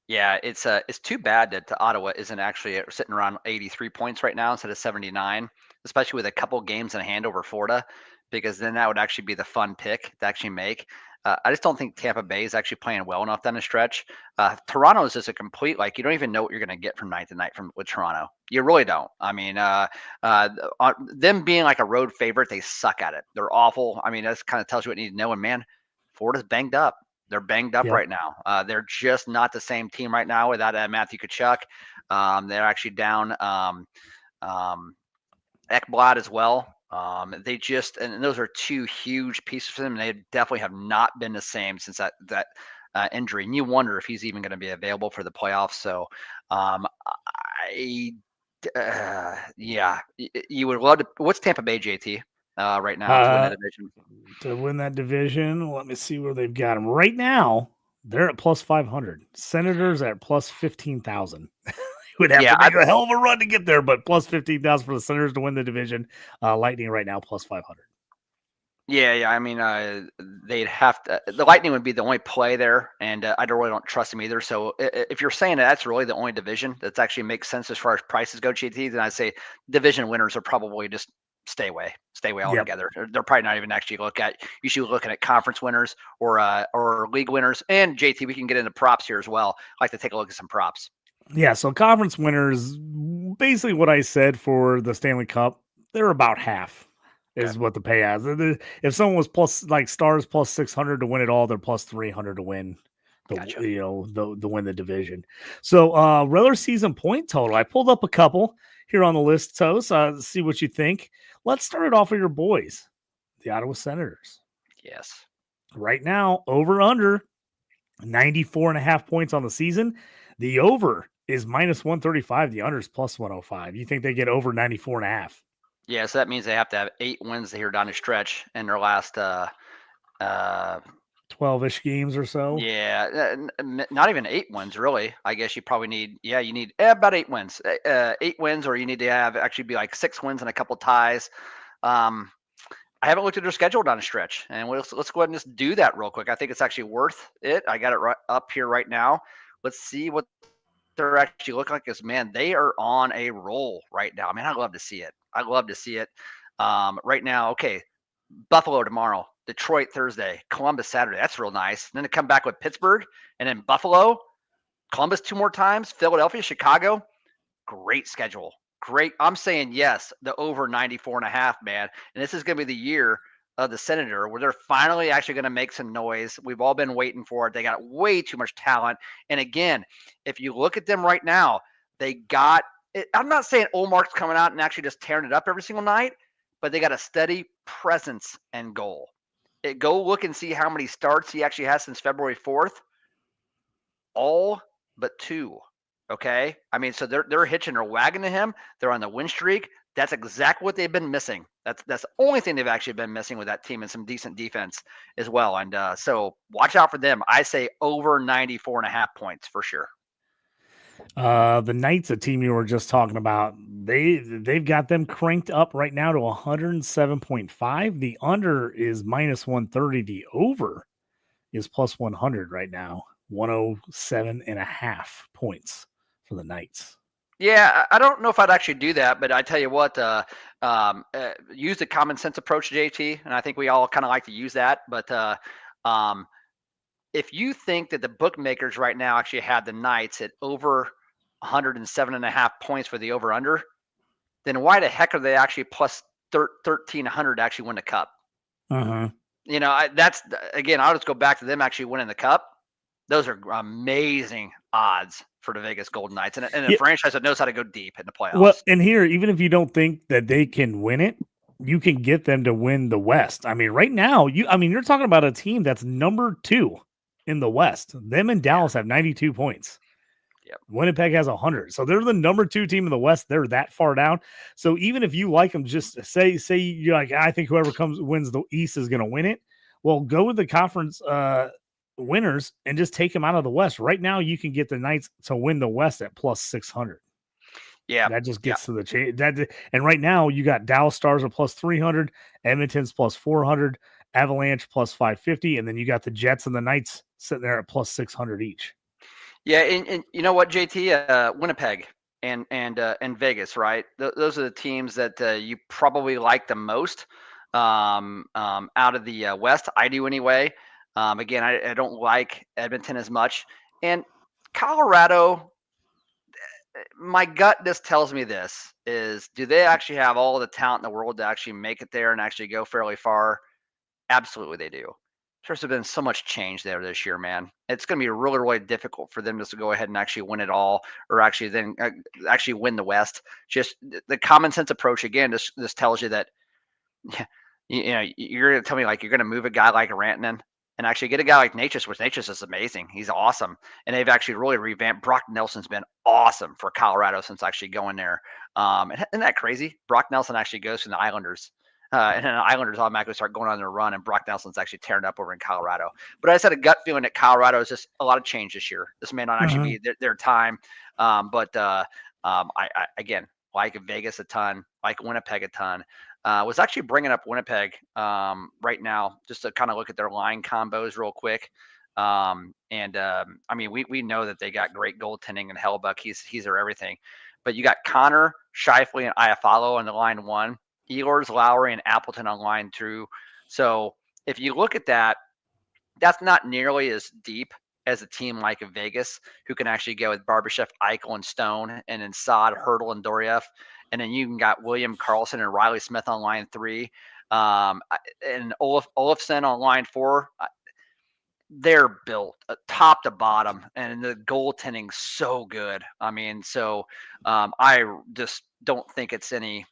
Yeah, it's too bad that Ottawa isn't actually sitting around 83 points right now instead of 79, especially with a couple games in hand over Florida, because then that would actually be the fun pick to actually make. I just don't think Tampa Bay is actually playing well enough down the stretch. Toronto is just a complete, like, you don't even know what you're going to get from night to night with Toronto. You really don't. I mean, them being like a road favorite, they suck at it. They're awful. I mean, that kind of tells you what you need to know. And man, Florida's banged up. They're banged up right now. They're just not the same team right now without Matthew Tkachuk. They're actually down Ekblad as well. They just, and those are two huge pieces for them. They definitely have not been the same since that injury. And you wonder if he's even going to be available for the playoffs. So, you would love to. What's Tampa Bay, JT, right now to win that division? To win that division, let me see where they've got them right now. They're at plus 500. Senators at plus 15,000. Would have to make a hell of a run to get there, but plus 15,000 for the Senators to win the division. Lightning right now plus 500. Yeah. I mean, they'd have to. The Lightning would be the only play there, and I don't trust them either. So if you're saying that's really the only division that actually makes sense as far as prices go, GT, then I'd say division winners are probably just stay away altogether. They're probably not even actually you should be looking at conference winners or league winners. And JT, we can get into props here as well. I like to take a look at some props. Yeah, so conference winners, basically what I said for the Stanley Cup, they're about half is what the pay is. If someone was plus, like Stars plus 600 to win it all, they're plus 300 to win the win the division. So regular season point total, I pulled up a couple here on the list, Toast. See what you think. Let's start it off with your boys, the Ottawa Senators. Yes. Right now, over under 94.5 points on the season. The over is minus 135. The under is plus 105. You think they get over 94.5? Yeah, so that means they have to have 8 wins here down the stretch in their last 12-ish games or so. Yeah, not even 8 wins, really. I guess you probably need, you need about 8 wins. 8 wins, or you need to actually be like 6 wins and a couple ties. I haven't looked at their schedule down the stretch, and let's go ahead and just do that real quick. I think it's actually worth it. I got it right up here right now. Let's see what they're actually looking like. Because man, they are on a roll right now. I mean, I love to see it. I love to see it. Right now, okay, Buffalo tomorrow, Detroit Thursday, Columbus Saturday. That's real nice. And then to come back with Pittsburgh and then Buffalo, Columbus 2 more times, Philadelphia, Chicago. Great schedule. Great. I'm saying yes, the over 94.5, man. And this is going to be the year of the Senator where they're finally actually going to make some noise. We've all been waiting for it. They got way too much talent. And again, if you look at them right now, they got it. I'm not saying Olmark's coming out and actually just tearing it up every single night, but they got a steady presence and goal. Go look and see how many starts he actually has since February 4th. All but 2. Okay. I mean, so they're hitching their wagon to him. They're on the win streak. That's exactly what they've been missing. That's the only thing they've actually been missing with that team, and some decent defense as well. And so watch out for them. I say over 94.5 points for sure. The Knights, a team you were just talking about, they've got them cranked up right now to 107.5. The under is minus 130. The over is plus 100 right now. 107.5 points for the Knights. Yeah, I don't know if I'd actually do that, but I tell you what, use the common sense approach, JT, and I think we all kind of like to use that. But if you think that the bookmakers right now actually had the Knights at over 107.5 points for the over/under, then why the heck are they actually plus 1,300 to actually win the Cup? You know, that's again, I'll just go back to them actually winning the Cup. Those are amazing odds for the Vegas Golden Knights, and a franchise that knows how to go deep in the playoffs. Well, and here, even if you don't think that they can win it, you can get them to win the West. I mean, right now, you're talking about a team that's number 2 in the West. Them and Dallas have 92 points. Yep. Winnipeg has 100. So they're the number 2 team in the West. They're that far down. So even if you like them, just say you're like, I think whoever wins the East is going to win it. Well, go with the conference winners and just take them out of the West. Right now, you can get the Knights to win the West at plus 600. Yeah, that just gets to the change. And right now, you got Dallas Stars at plus 300, Edmonton's plus 400, Avalanche plus 550, and then you got the Jets and the Knights sitting there at plus 600 each. Yeah, and you know what, JT, Winnipeg and Vegas, right? Those are the teams that you probably like the most out of the West. I do anyway. Again, I don't like Edmonton as much. And Colorado, my gut just tells me this, is do they actually have all the talent in the world to actually make it there and actually go fairly far? Absolutely they do. There's been so much change there this year, man. It's going to be really, really difficult for them just to go ahead and actually win it all, or actually then actually win the West. Just the common sense approach, again, this tells you that, you're going to tell me like you're going to move a guy like Rantanen and actually get a guy like Natchez, which Natchez is amazing. He's awesome. And they've actually really revamped. Brock Nelson's been awesome for Colorado since actually going there. Isn't that crazy? Brock Nelson actually goes to the Islanders. And then the Islanders automatically start going on their run, and Brock Nelson's actually tearing up over in Colorado. But I just had a gut feeling that Colorado is just a lot of change this year. This may not actually be their time. But I again, like Vegas a ton, like Winnipeg a ton. Was actually bringing up Winnipeg right now just to kind of look at their line combos real quick. I mean, we know that they got great goaltending, and Hellbuck, he's their everything. But you got Connor, Scheifele, and Iafallo on the line 1. Ehlers, Lowry, and Appleton on line 2. So if you look at that, that's not nearly as deep as a team like a Vegas, who can actually go with Barbashev, Eichel, and Stone, and then Saad, Hurdle, and Dorieff. And then you can got William Karlsson and Riley Smith on line 3, and Olofsson on line 4. They're built top to bottom, and the goaltending's so good. I mean, so I just don't think it's any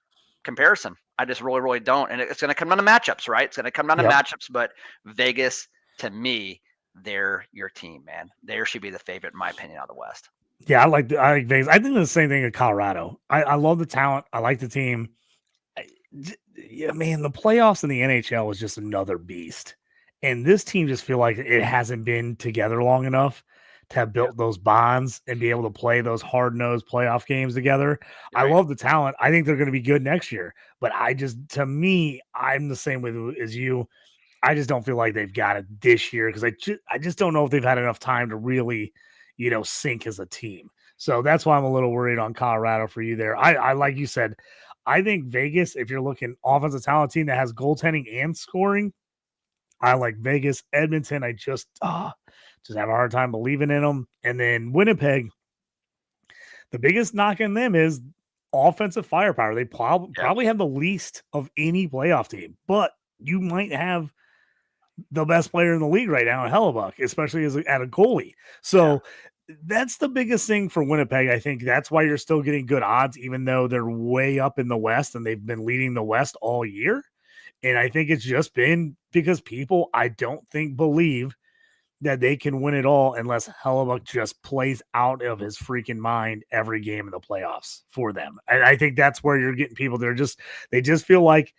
comparison. I just really, really don't. And it's going to come down to matchups, right? It's going to come down to matchups. But Vegas, to me, they're your team, man. They should be the favorite, in my opinion, out of the West. Yeah, I like Vegas. I think the same thing in Colorado. I love the talent. I like the team. Man, the playoffs in the NHL is just another beast. And this team just feel like it hasn't been together long enough to have built those bonds and be able to play those hard-nosed playoff games together. Right. I love the talent. I think they're going to be good next year. But to me, I'm the same way as you. I just don't feel like they've got it this year because I just don't know if they've had enough time to really, sink as a team. So that's why I'm a little worried on Colorado for you there. I like you said, I think Vegas, if you're looking offensive talent team that has goaltending and scoring, I like Vegas. Edmonton, I just have a hard time believing in them. And then Winnipeg, the biggest knock in them is offensive firepower. They probably have the least of any playoff team, but you might have the best player in the league right now in Hellebuck, especially at a goalie. So that's the biggest thing for Winnipeg. I think that's why you're still getting good odds, even though they're way up in the West and they've been leading the West all year. And I think it's just been because people, I don't think, believe that they can win it all unless Hellebuck just plays out of his freaking mind every game in the playoffs for them. And I think that's where you're getting people. They just feel like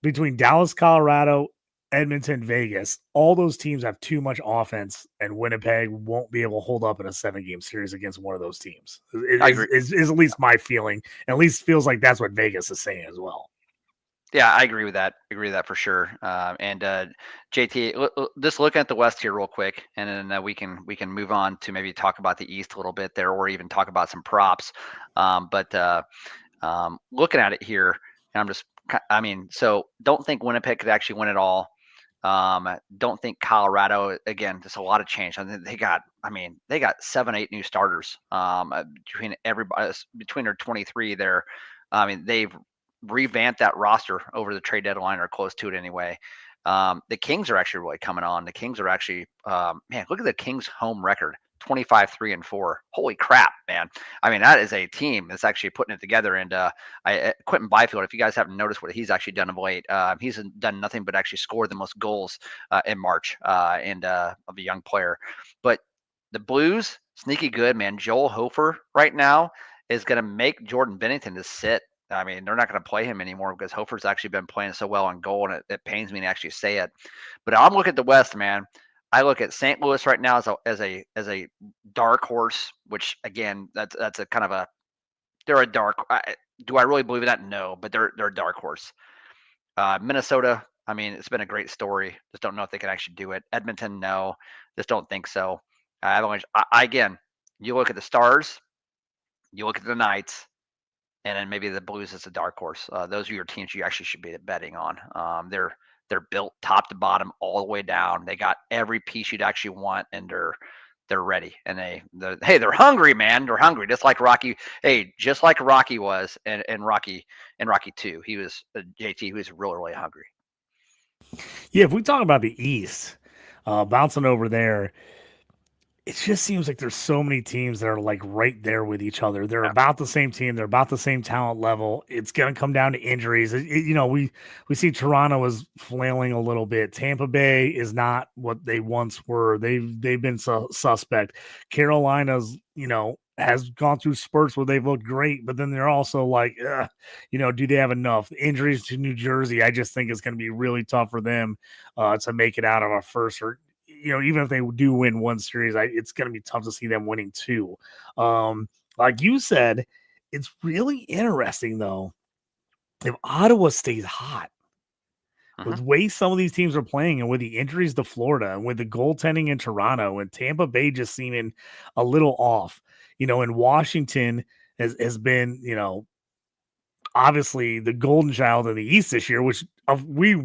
between Dallas, Colorado, Edmonton, Vegas, all those teams have too much offense, and Winnipeg won't be able to hold up in a 7-game series against one of those teams. I agree. Is at least my feeling. At least feels like that's what Vegas is saying as well. Yeah, I agree with that. For sure. And JT, just looking at the West here real quick, and then we can move on to maybe talk about the East a little bit there, or even talk about some props. But looking at it here, and so don't think Winnipeg could actually win it all. Don't think Colorado, again, just a lot of change. I think they got 7-8 new starters between everybody, between their 23 there. They've revamped that roster over the trade deadline, or close to it anyway. The Kings are actually really coming on. The Kings are actually, look at the Kings home record, 25-3-4. Holy crap, man. That is a team that's actually putting it together. And Quentin Byfield, if you guys haven't noticed what he's actually done of late, he's done nothing but actually score the most goals in March of a young player. But the Blues, sneaky good, man. Joel Hofer right now is going to make Jordan Binnington to sit. They're not going to play him anymore because Hofer's actually been playing so well on goal, and it pains me to actually say it. But I'm looking at the West, man. I look at St. Louis right now as a dark horse, which again, that's a kind of they're a dark. Do I really believe in that? No, but they're a dark horse. Minnesota, it's been a great story. Just don't know if they can actually do it. Edmonton, no, just don't think so. Again, you look at the Stars, you look at the Knights, and then maybe the Blues is a dark horse. Those are your teams you actually should be betting on. They're built top to bottom all the way down. They got every piece you'd actually want, and they're ready. And they're hungry, man. They're hungry, just like Rocky. Hey, just like Rocky was, and Rocky 2. He was JT. He was really, really hungry. Yeah, if we talk about the East, bouncing over there, it just seems like there's so many teams that are like right there with each other. They're about the same team. They're about the same talent level. It's going to come down to injuries. We see Toronto is flailing a little bit. Tampa Bay is not what they once were. They've been suspect. Carolina's, has gone through spurts where they've looked great, but then they're also like, do they have enough? Injuries to New Jersey, I just think it's going to be really tough for them to make it out of a first or even if they do win one series, it's going to be tough to see them winning two. Like you said, it's really interesting, though, if Ottawa stays hot. With the way some of these teams are playing and with the injuries to Florida and with the goaltending in Toronto and Tampa Bay just seeming a little off, and Washington has been, obviously the golden child in the East this year, which we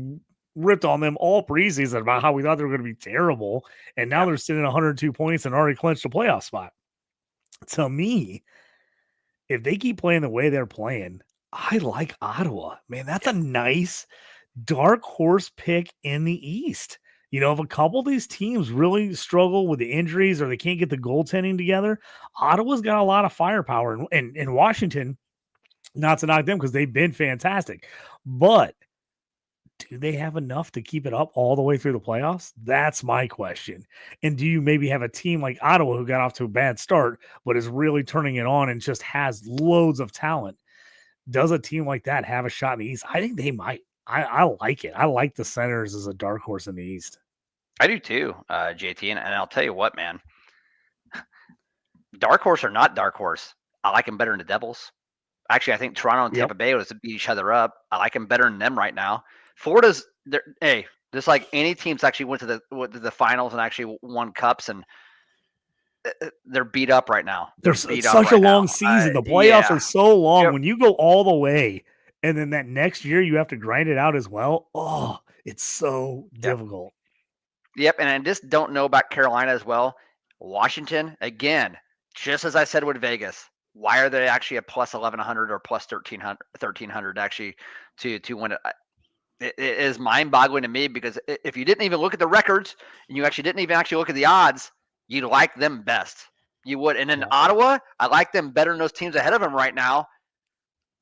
ripped on them all preseason about how we thought they were going to be terrible, and now they're sitting at 102 points and already clinched a playoff spot. To me, if they keep playing the way they're playing, I like Ottawa. Man, that's a nice dark horse pick in the East. If a couple of these teams really struggle with the injuries or they can't get the goaltending together, Ottawa's got a lot of firepower. And Washington, not to knock them because they've been fantastic, but do they have enough to keep it up all the way through the playoffs? That's my question. And do you maybe have a team like Ottawa who got off to a bad start, but is really turning it on and just has loads of talent? Does a team like that have a shot in the East? I think they might. I like it. I like the Senators as a dark horse in the East. I do too, JT. And I'll tell you what, man. Dark horse or not dark horse, I like them better than the Devils. Actually, I think Toronto and Tampa Bay would beat each other up. I like them better than them right now. Florida's just like any teams actually went to the finals and actually won cups, and they're beat up right now. There's beat up such a right long now. season. The playoffs Yeah. are so long. Yep. When you go all the way and then that next year you have to grind it out as well. Oh, it's so difficult. Yep. And I just don't know about Carolina as well. Washington, again, just as I said with Vegas, why are they actually a plus 1,100 or plus 1,300 actually to win it? It is mind-boggling to me because if you didn't even look at the records and you actually didn't even actually look at the odds, you'd like them best. You would. And in Ottawa, I like them better than those teams ahead of them right now.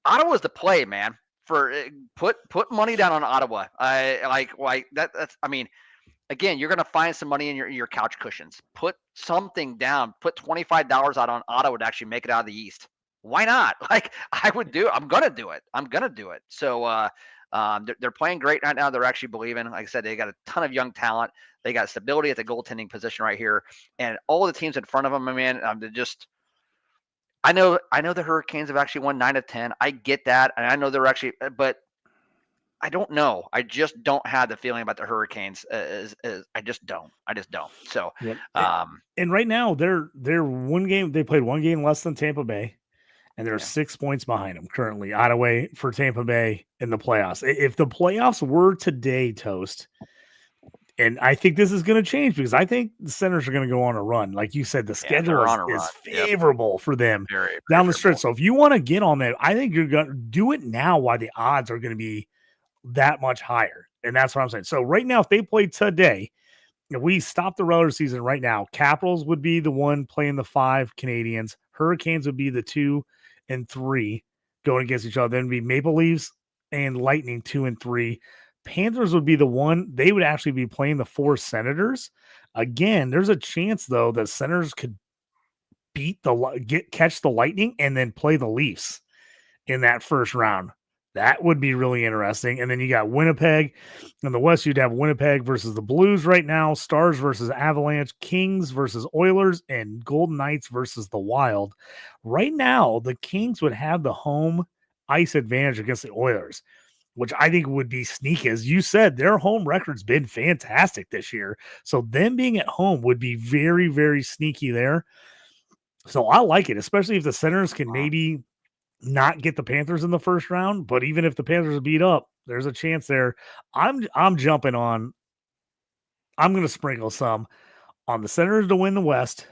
Ottawa's the play, man. For put money down on Ottawa. I like that. That's, I mean, again, you're going to find some money in your couch cushions. Put something down. Put $25 out on Ottawa to actually make it out of the East. Why not? Like I would do. I'm gonna do it. So they're playing great right now. They're actually believing. Like I said, they got a ton of young talent. They got stability at the goaltending position right here, and all the teams in front of them. I mean, they're just. I know the Hurricanes have actually won 9 of 10. I get that, and I know they're actually, but I don't know. I just don't have the feeling about the Hurricanes. I just don't. So, yep. And right now they're one game. They played one game less than Tampa Bay, and they're 6 points behind them currently. Ottawa for Tampa Bay in the playoffs. If the playoffs were today, Toast, and I think this is going to change because I think the Senators are going to go on a run. Like you said, the schedule is favorable for them down the stretch. So if you want to get on that, I think you're going to do it now while the odds are going to be that much higher. And that's what I'm saying. So right now, if they play today, if we stop the regular season right now, Capitals would be the one playing the 5 Canadians. Hurricanes would be the 2 and 3 going against each other. Then would be Maple Leafs and Lightning 2 and 3. Panthers would be the one. They would actually be playing the 4 Senators. Again, there's a chance though that Senators could catch the Lightning and then play the Leafs in that first round. That would be really interesting. And then you got Winnipeg. In the West, you'd have Winnipeg versus the Blues right now, Stars versus Avalanche, Kings versus Oilers, and Golden Knights versus the Wild. Right now, the Kings would have the home ice advantage against the Oilers, which I think would be sneaky. As you said, their home record's been fantastic this year. So them being at home would be very, very sneaky there. So I like it, especially if the Senators can maybe not get the Panthers in the first round, but even if the Panthers are beat up, there's a chance there. I'm jumping on. I'm going to sprinkle some on the Senators to win the West,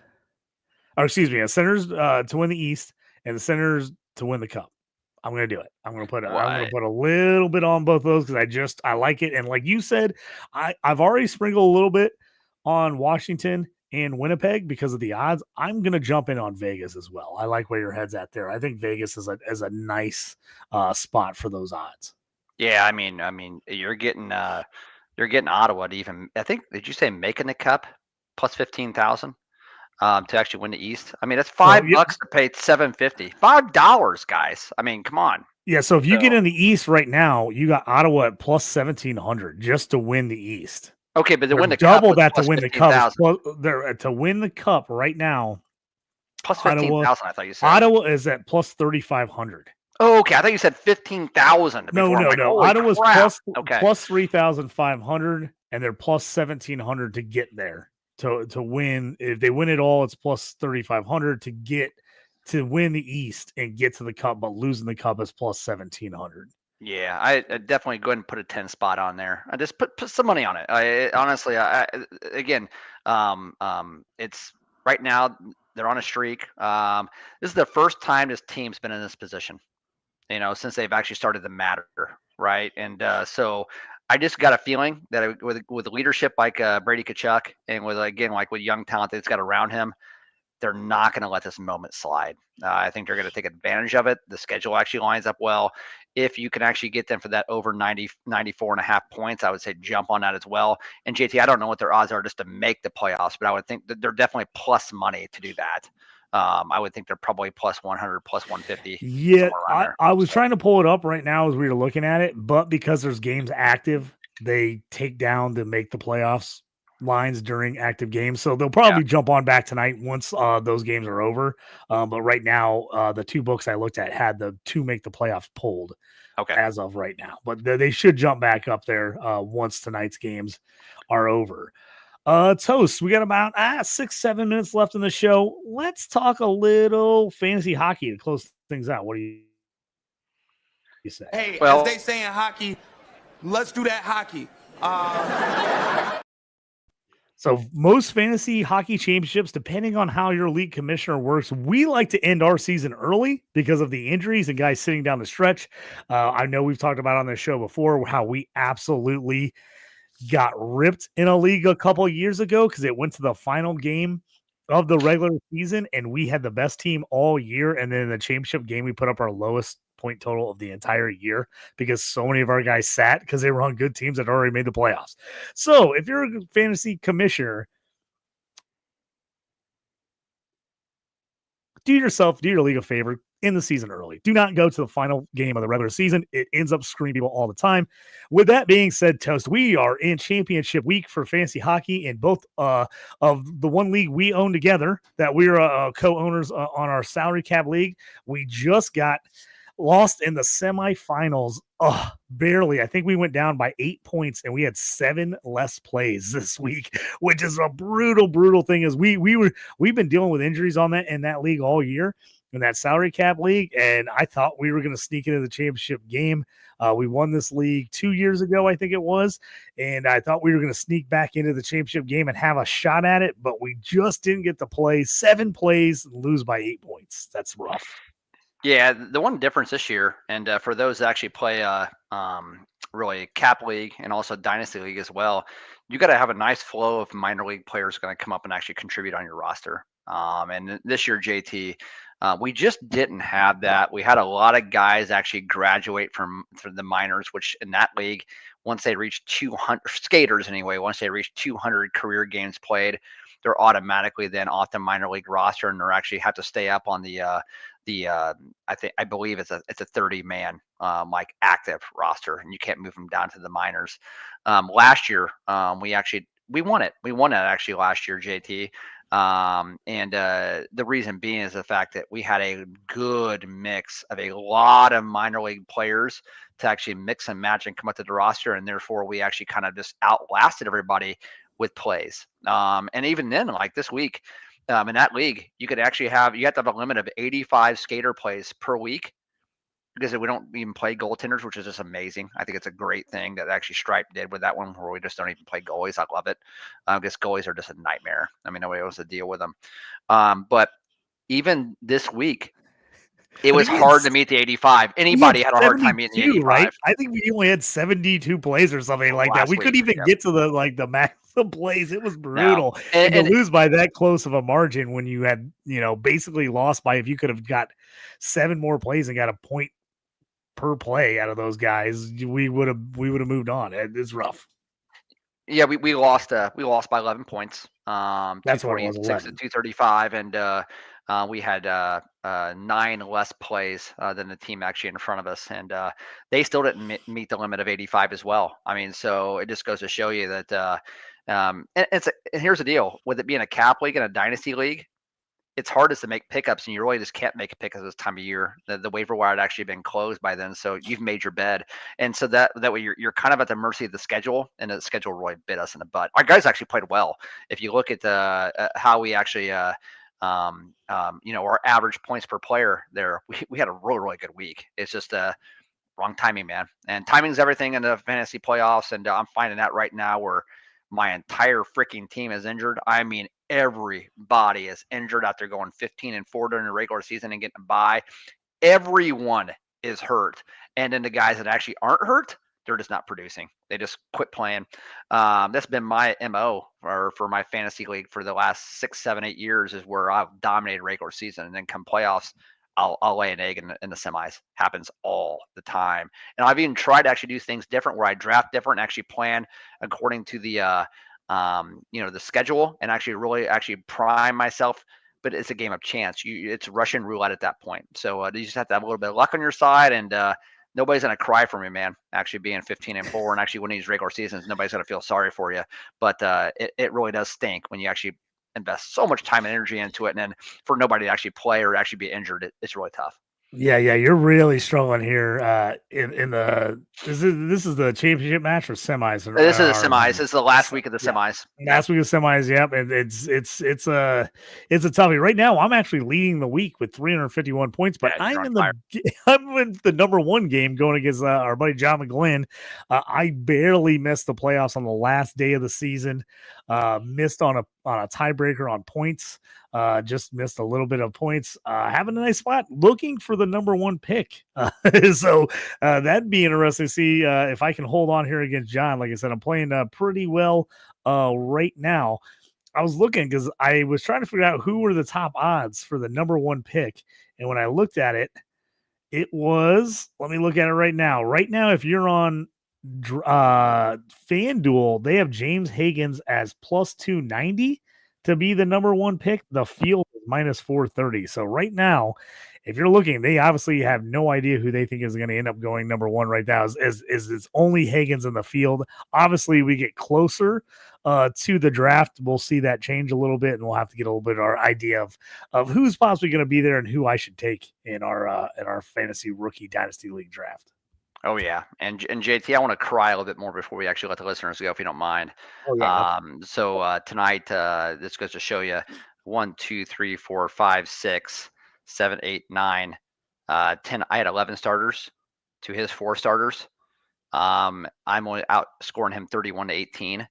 or excuse me, the Senators to win the East, and the Senators to win the Cup. I'm going to do it. I'm going to put a little bit on both of those because I like it. And like you said, I've already sprinkled a little bit on Washington and Winnipeg because of the odds. I'm going to jump in on Vegas as well. I like where your head's at there. I think Vegas is a nice spot for those odds. Yeah, I mean, you're getting Ottawa to even. I think did you say making the Cup plus 15,000 to actually win the East? I mean, that's $5 to pay $750. $5, guys. I mean, come on. Yeah, so if you get in the East right now, you got Ottawa at plus 1,700 just to win the East. Okay, but to win the double Cup, that to win the Cup. To win the Cup right now, plus 15,000. I thought you said Ottawa is at plus 3,500. Oh, okay. I thought you said 15,000. No. Ottawa's plus 3,500, and they're plus 1,700 to get there to win. If they win it all, it's plus 3,500 to win the East and get to the Cup. But losing the Cup is plus 1,700. Yeah, I definitely go ahead and put a 10 spot on there. I just put some money on it. It's right now they're on a streak. This is the first time this team's been in this position, since they've actually started to matter, right? And so I just got a feeling that with leadership like Brady Tkachuk and with young talent that's got around him, they're not going to let this moment slide. I think they're going to take advantage of it. The schedule actually lines up well. If you can actually get them for that over 94.5 points, I would say jump on that as well. And JT, I don't know what their odds are just to make the playoffs, but I would think that they're definitely plus money to do that. I would think they're probably plus 100, plus 150. Yeah, I was trying to pull it up right now as we were looking at it, but because there's games active, they take down to make the playoffs lines during active games. So they'll probably jump on back tonight once those games are over. But right now, the two books I looked at had the to make the playoffs pulled as of right now. But they should jump back up there once tonight's games are over. Toast, we got about 6-7 minutes left in the show. Let's talk a little fantasy hockey to close things out. What do you say? Hey, Well, as they say in hockey, let's do that hockey. So most fantasy hockey championships, depending on how your league commissioner works, we like to end our season early because of the injuries and guys sitting down the stretch. I know we've talked about on the show before how we absolutely got ripped in a league a couple of years ago because it went to the final game of the regular season and we had the best team all year. And then in the championship game, we put up our lowest point total of the entire year because so many of our guys sat because they were on good teams that already made the playoffs. So if you're a fantasy commissioner, do your league a favor in the season early. Do not go to the final game of the regular season. It ends up screwing people all the time. With that being said, Toast, we are in championship week for fantasy hockey in both of the one league we own together that we're co-owners on our salary cap league. We just got lost in the semifinals. Barely. I think we went down by 8 points and we had 7 less plays this week, which is a brutal thing. Is we've been dealing with injuries on that in that league all year in that salary cap league. And I thought we were going to sneak into the championship game. We won this league 2 years ago, I think it was. And I thought we were going to sneak back into the championship game and have a shot at it, but we just didn't get to play 7 plays and lose by 8 points. That's rough. Yeah, the one difference this year, and for those that actually play really cap league and also dynasty league as well, you got to have a nice flow of minor league players going to come up and actually contribute on your roster. And this year, JT, we just didn't have that. We had a lot of guys actually graduate from the minors, which in that league, once they reach 200 skaters anyway, once they reach 200 career games played, they're automatically then off the minor league roster, and they're actually have to stay up on the I believe it's a 30-man like active roster, and you can't move them down to the minors. Last year, we won it. We won it actually last year, JT. And the reason being is the fact that we had a good mix of a lot of minor league players to actually mix and match and come up to the roster, and therefore we actually kind of just outlasted everybody with plays. And even then, like this week, in that league, you have to have a limit of 85 skater plays per week because we don't even play goaltenders, which is just amazing. I think it's a great thing that actually Stripe did with that one where we just don't even play goalies. I love it. Because goalies are just a nightmare. I mean, nobody wants to deal with them. But even this week, it was hard to meet the 85. Anybody had a hard time meeting the 85. Right? I think we only had 72 plays or something like that. We couldn't even get to the max of plays. It was brutal. No. And to lose by that close of a margin when you had, basically lost by, if you could have got 7 more plays and got a point per play out of those guys, we would have moved on. It's rough. Yeah, we lost by 11 points. That's what it was, 11. To 235, and we had 9 less plays than the team actually in front of us, and they still didn't meet the limit of 85 as well. I mean, so it just goes to show you that. And here's the deal: with it being a cap league and a dynasty league, it's hardest to make pickups, and you really just can't make pickups this time of year. The waiver wire had actually been closed by then, so you've made your bed, and so that way you're kind of at the mercy of the schedule, and the schedule really bit us in the butt. Our guys actually played well. If you look at how we actually, our average points per player there, we had a really good week. It's just wrong timing, man, and timing's everything in the fantasy playoffs, and I'm finding that right now where my entire freaking team is injured. I mean, everybody is injured out there going 15-4 during the regular season and getting a bye. Everyone is hurt. And then the guys that actually aren't hurt, they're just not producing. They just quit playing. That's been my MO for my fantasy league for the last 6, 7, 8 years, is where I've dominated regular season, and then come playoffs, I'll lay an egg in the semis. Happens all the time. And I've even tried to actually do things different, where I draft different and actually plan according to the the schedule, and actually prime myself. But it's a game of chance. It's Russian roulette at that point. So you just have to have a little bit of luck on your side, and nobody's going to cry for me, man. Actually being 15-4 and actually winning these regular seasons, nobody's going to feel sorry for you. But it really does stink when you actually invest so much time and energy into it, and then for nobody to actually play or actually be injured, it's really tough. Yeah, you're really struggling here. In the this is the championship match or semis? This is the semis. This is the last week of the Yeah. semis. Last week of semis, yep. And it's a toughie. Right now, I'm actually leading the week with 351 points, but Yeah, you're I'm on in fire. I'm in the number one game going against our buddy John McGlynn. I barely missed the playoffs on the last day of the season. Missed on a tiebreaker on points. Just missed a little bit of points. Having a nice spot, looking for the number one pick. So that'd be interesting to see if I can hold on here against John. Like I said, I'm playing pretty well right now. I was looking because I was trying to figure out who were the top odds for the number one pick. And when I looked at it, it was, let me look at it right now. Right now, if you're on FanDuel, they have James Higgins as plus 290 to be the number one pick. The field is minus 430. So right now, if you're looking, they obviously have no idea who they think is going to end up going number one right now. Is it's only Higgins in the field. Obviously, we get closer to the draft. We'll see that change a little bit, and we'll have to get a little bit of our idea of who's possibly going to be there and who I should take in our fantasy rookie dynasty league draft. Oh yeah, and JT, I want to cry a little bit more before we actually let the listeners go, if you don't mind. Oh yeah. So tonight, this goes to show you 1, 2, 3, 4, 5, 6, 7, 8, 9, 10. I had 11 starters to his 4 starters. I'm only outscoring him 31-18.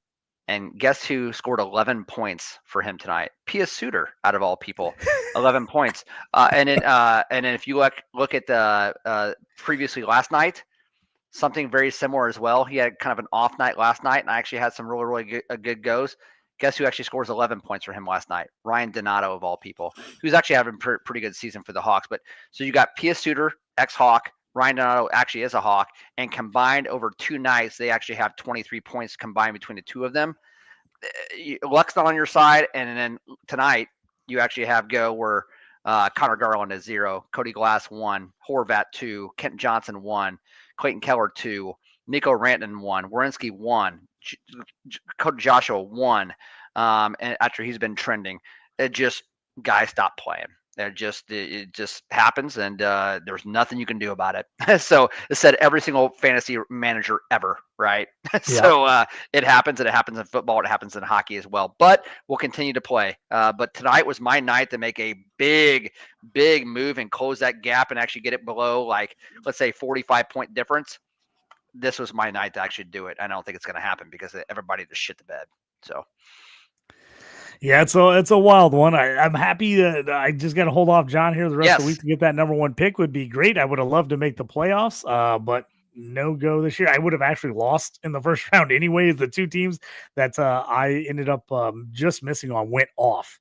And guess who scored 11 points for him tonight? Pia Suter, out of all people, 11 points. And then if you look at the previously last night, something very similar as well. He had kind of an off night last night, and I actually had some really good goes. Guess who actually scores 11 points for him last night? Ryan Donato, of all people, who's actually having a pretty good season for the Hawks. But so you got Pia Suter, ex-Hawk. Ryan Donato actually is a Hawk, and combined over 2 nights, they actually have 23 points combined between the two of them. Luck's not on your side, and then tonight you actually have go where Connor Garland is 0, Cody Glass 1, Horvat 2, Kent Johnson 1, Clayton Keller 2, Nico Rantanen 1, Werenski 1, Cody Joshua 1. And after he's been trending, it just guys stop playing. It just happens, and there's nothing you can do about it. So it said every single fantasy manager ever, right? Yeah. So it happens, and it happens in football, it happens in hockey as well. But we'll continue to play. But tonight was my night to make a big move and close that gap and actually get it below, like, let's say 45-point difference. This was my night to actually do it. I don't think it's going to happen because everybody just shit the bed. So. Yeah, it's a wild one. I'm happy that I just got to hold off John here the rest of the week to get that number one pick. Would be great. I would have loved to make the playoffs, but no go this year. I would have actually lost in the first round anyways. The two teams that I ended up just missing on went off.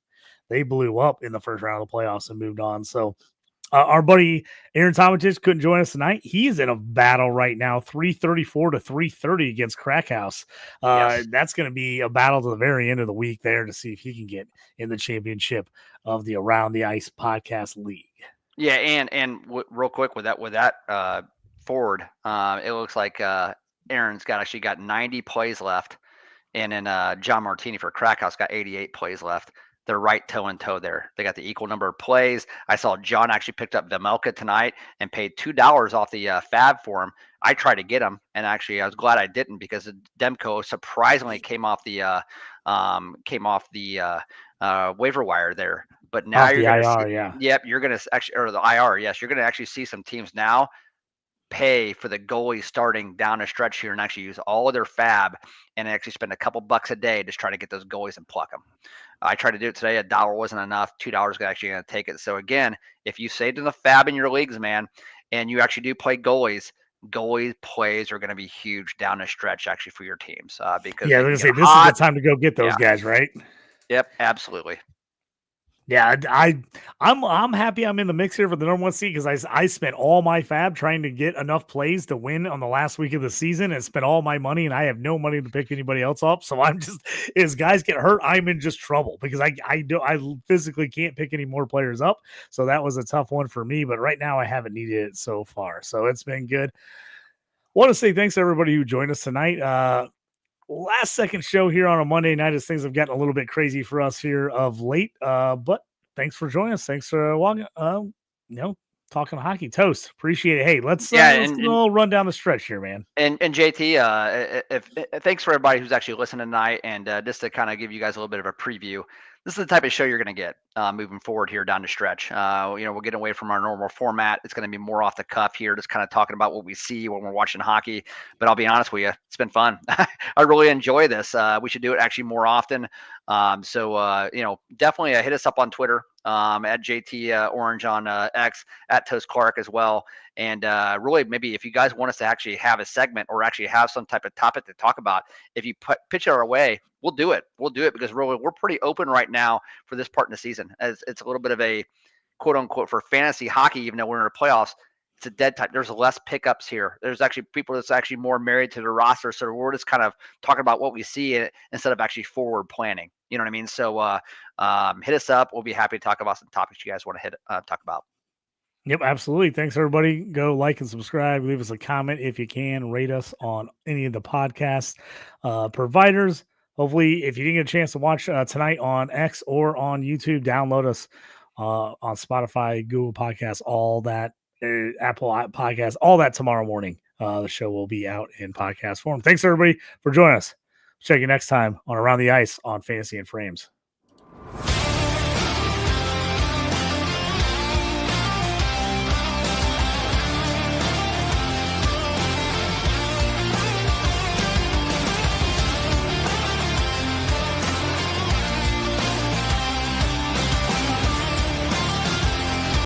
They blew up in the first round of the playoffs and moved on. So our buddy Aaron Tomatich couldn't join us tonight. He's in a battle right now, 334 to 330 against Crackhouse. That's going to be a battle to the very end of the week there to see if he can get in the championship of the Around the Ice podcast league. Yeah, and real quick with that forward, it looks like Aaron's actually got 90 plays left, and then John Martini for Crackhouse got 88 plays left. They're right toe and toe there. They got the equal number of plays. I saw John actually picked up Vemelka tonight and paid $2 off the fab for him. I tried to get him, and actually I was glad I didn't because Demko surprisingly came off the waiver wire there. But now you're going to see, yep, you're going to actually, or the IR, yes, you're going to actually see some teams now pay for the goalie starting down a stretch here and actually use all of their fab and actually spend a couple bucks a day just try to get those goalies and pluck them. I tried to do it today. $1 wasn't enough. $2 is actually going to take it. So again, if you saved in the fab in your leagues, man, and you actually do play goalies plays are going to be huge down the stretch actually for your teams. Because I was going to say this is the time to go get those guys, right? Yep, absolutely. Yeah, I'm happy I'm in the mix here for the number one seed because I spent all my fab trying to get enough plays to win on the last week of the season and spent all my money, and I have no money to pick anybody else up. So I'm just, as guys get hurt, I'm in just trouble because I physically can't pick any more players up. So that was a tough one for me, but right now I haven't needed it so far. So it's been good. Want to say thanks to everybody who joined us tonight. Last second show here on a Monday night as things have gotten a little bit crazy for us here of late. But thanks for joining us. Thanks for walking. talking hockey. Toast. Appreciate it. Hey, let's Yeah, let's and- do a little run down the stretch here, man. And JT, thanks for everybody who's actually listening tonight, and just to kind of give you guys a little bit of a preview, this is the type of show you're going to get moving forward here down the stretch. We're getting away from our normal format. It's going to be more off the cuff here, just kind of talking about what we see when we're watching hockey. But I'll be honest with you, it's been fun. I really enjoy this. We should do it actually more often. Definitely hit us up on Twitter at JT Orange on X, at Toast Clark as well. And really, maybe if you guys want us to actually have a segment or actually have some type of topic to talk about, if you pitch it our way, we'll do it. We'll do it because really, we're pretty open right now for this part in the season, as it's a little bit of a quote unquote for fantasy hockey, even though we're in the playoffs. It's a dead time. There's less pickups here. There's actually people that's actually more married to the roster. So we're just kind of talking about what we see instead of actually forward planning. You know what I mean? So hit us up. We'll be happy to talk about some topics you guys want to talk about. Yep, absolutely. Thanks, everybody. Go like and subscribe. Leave us a comment if you can. Rate us on any of the podcast providers. Hopefully, if you didn't get a chance to watch tonight on X or on YouTube, download us on Spotify, Google Podcasts, all that, Apple Podcasts, all that tomorrow morning. The show will be out in podcast form. Thanks, everybody, for joining us. Check you next time on Around the Ice on Fantasy and Frames.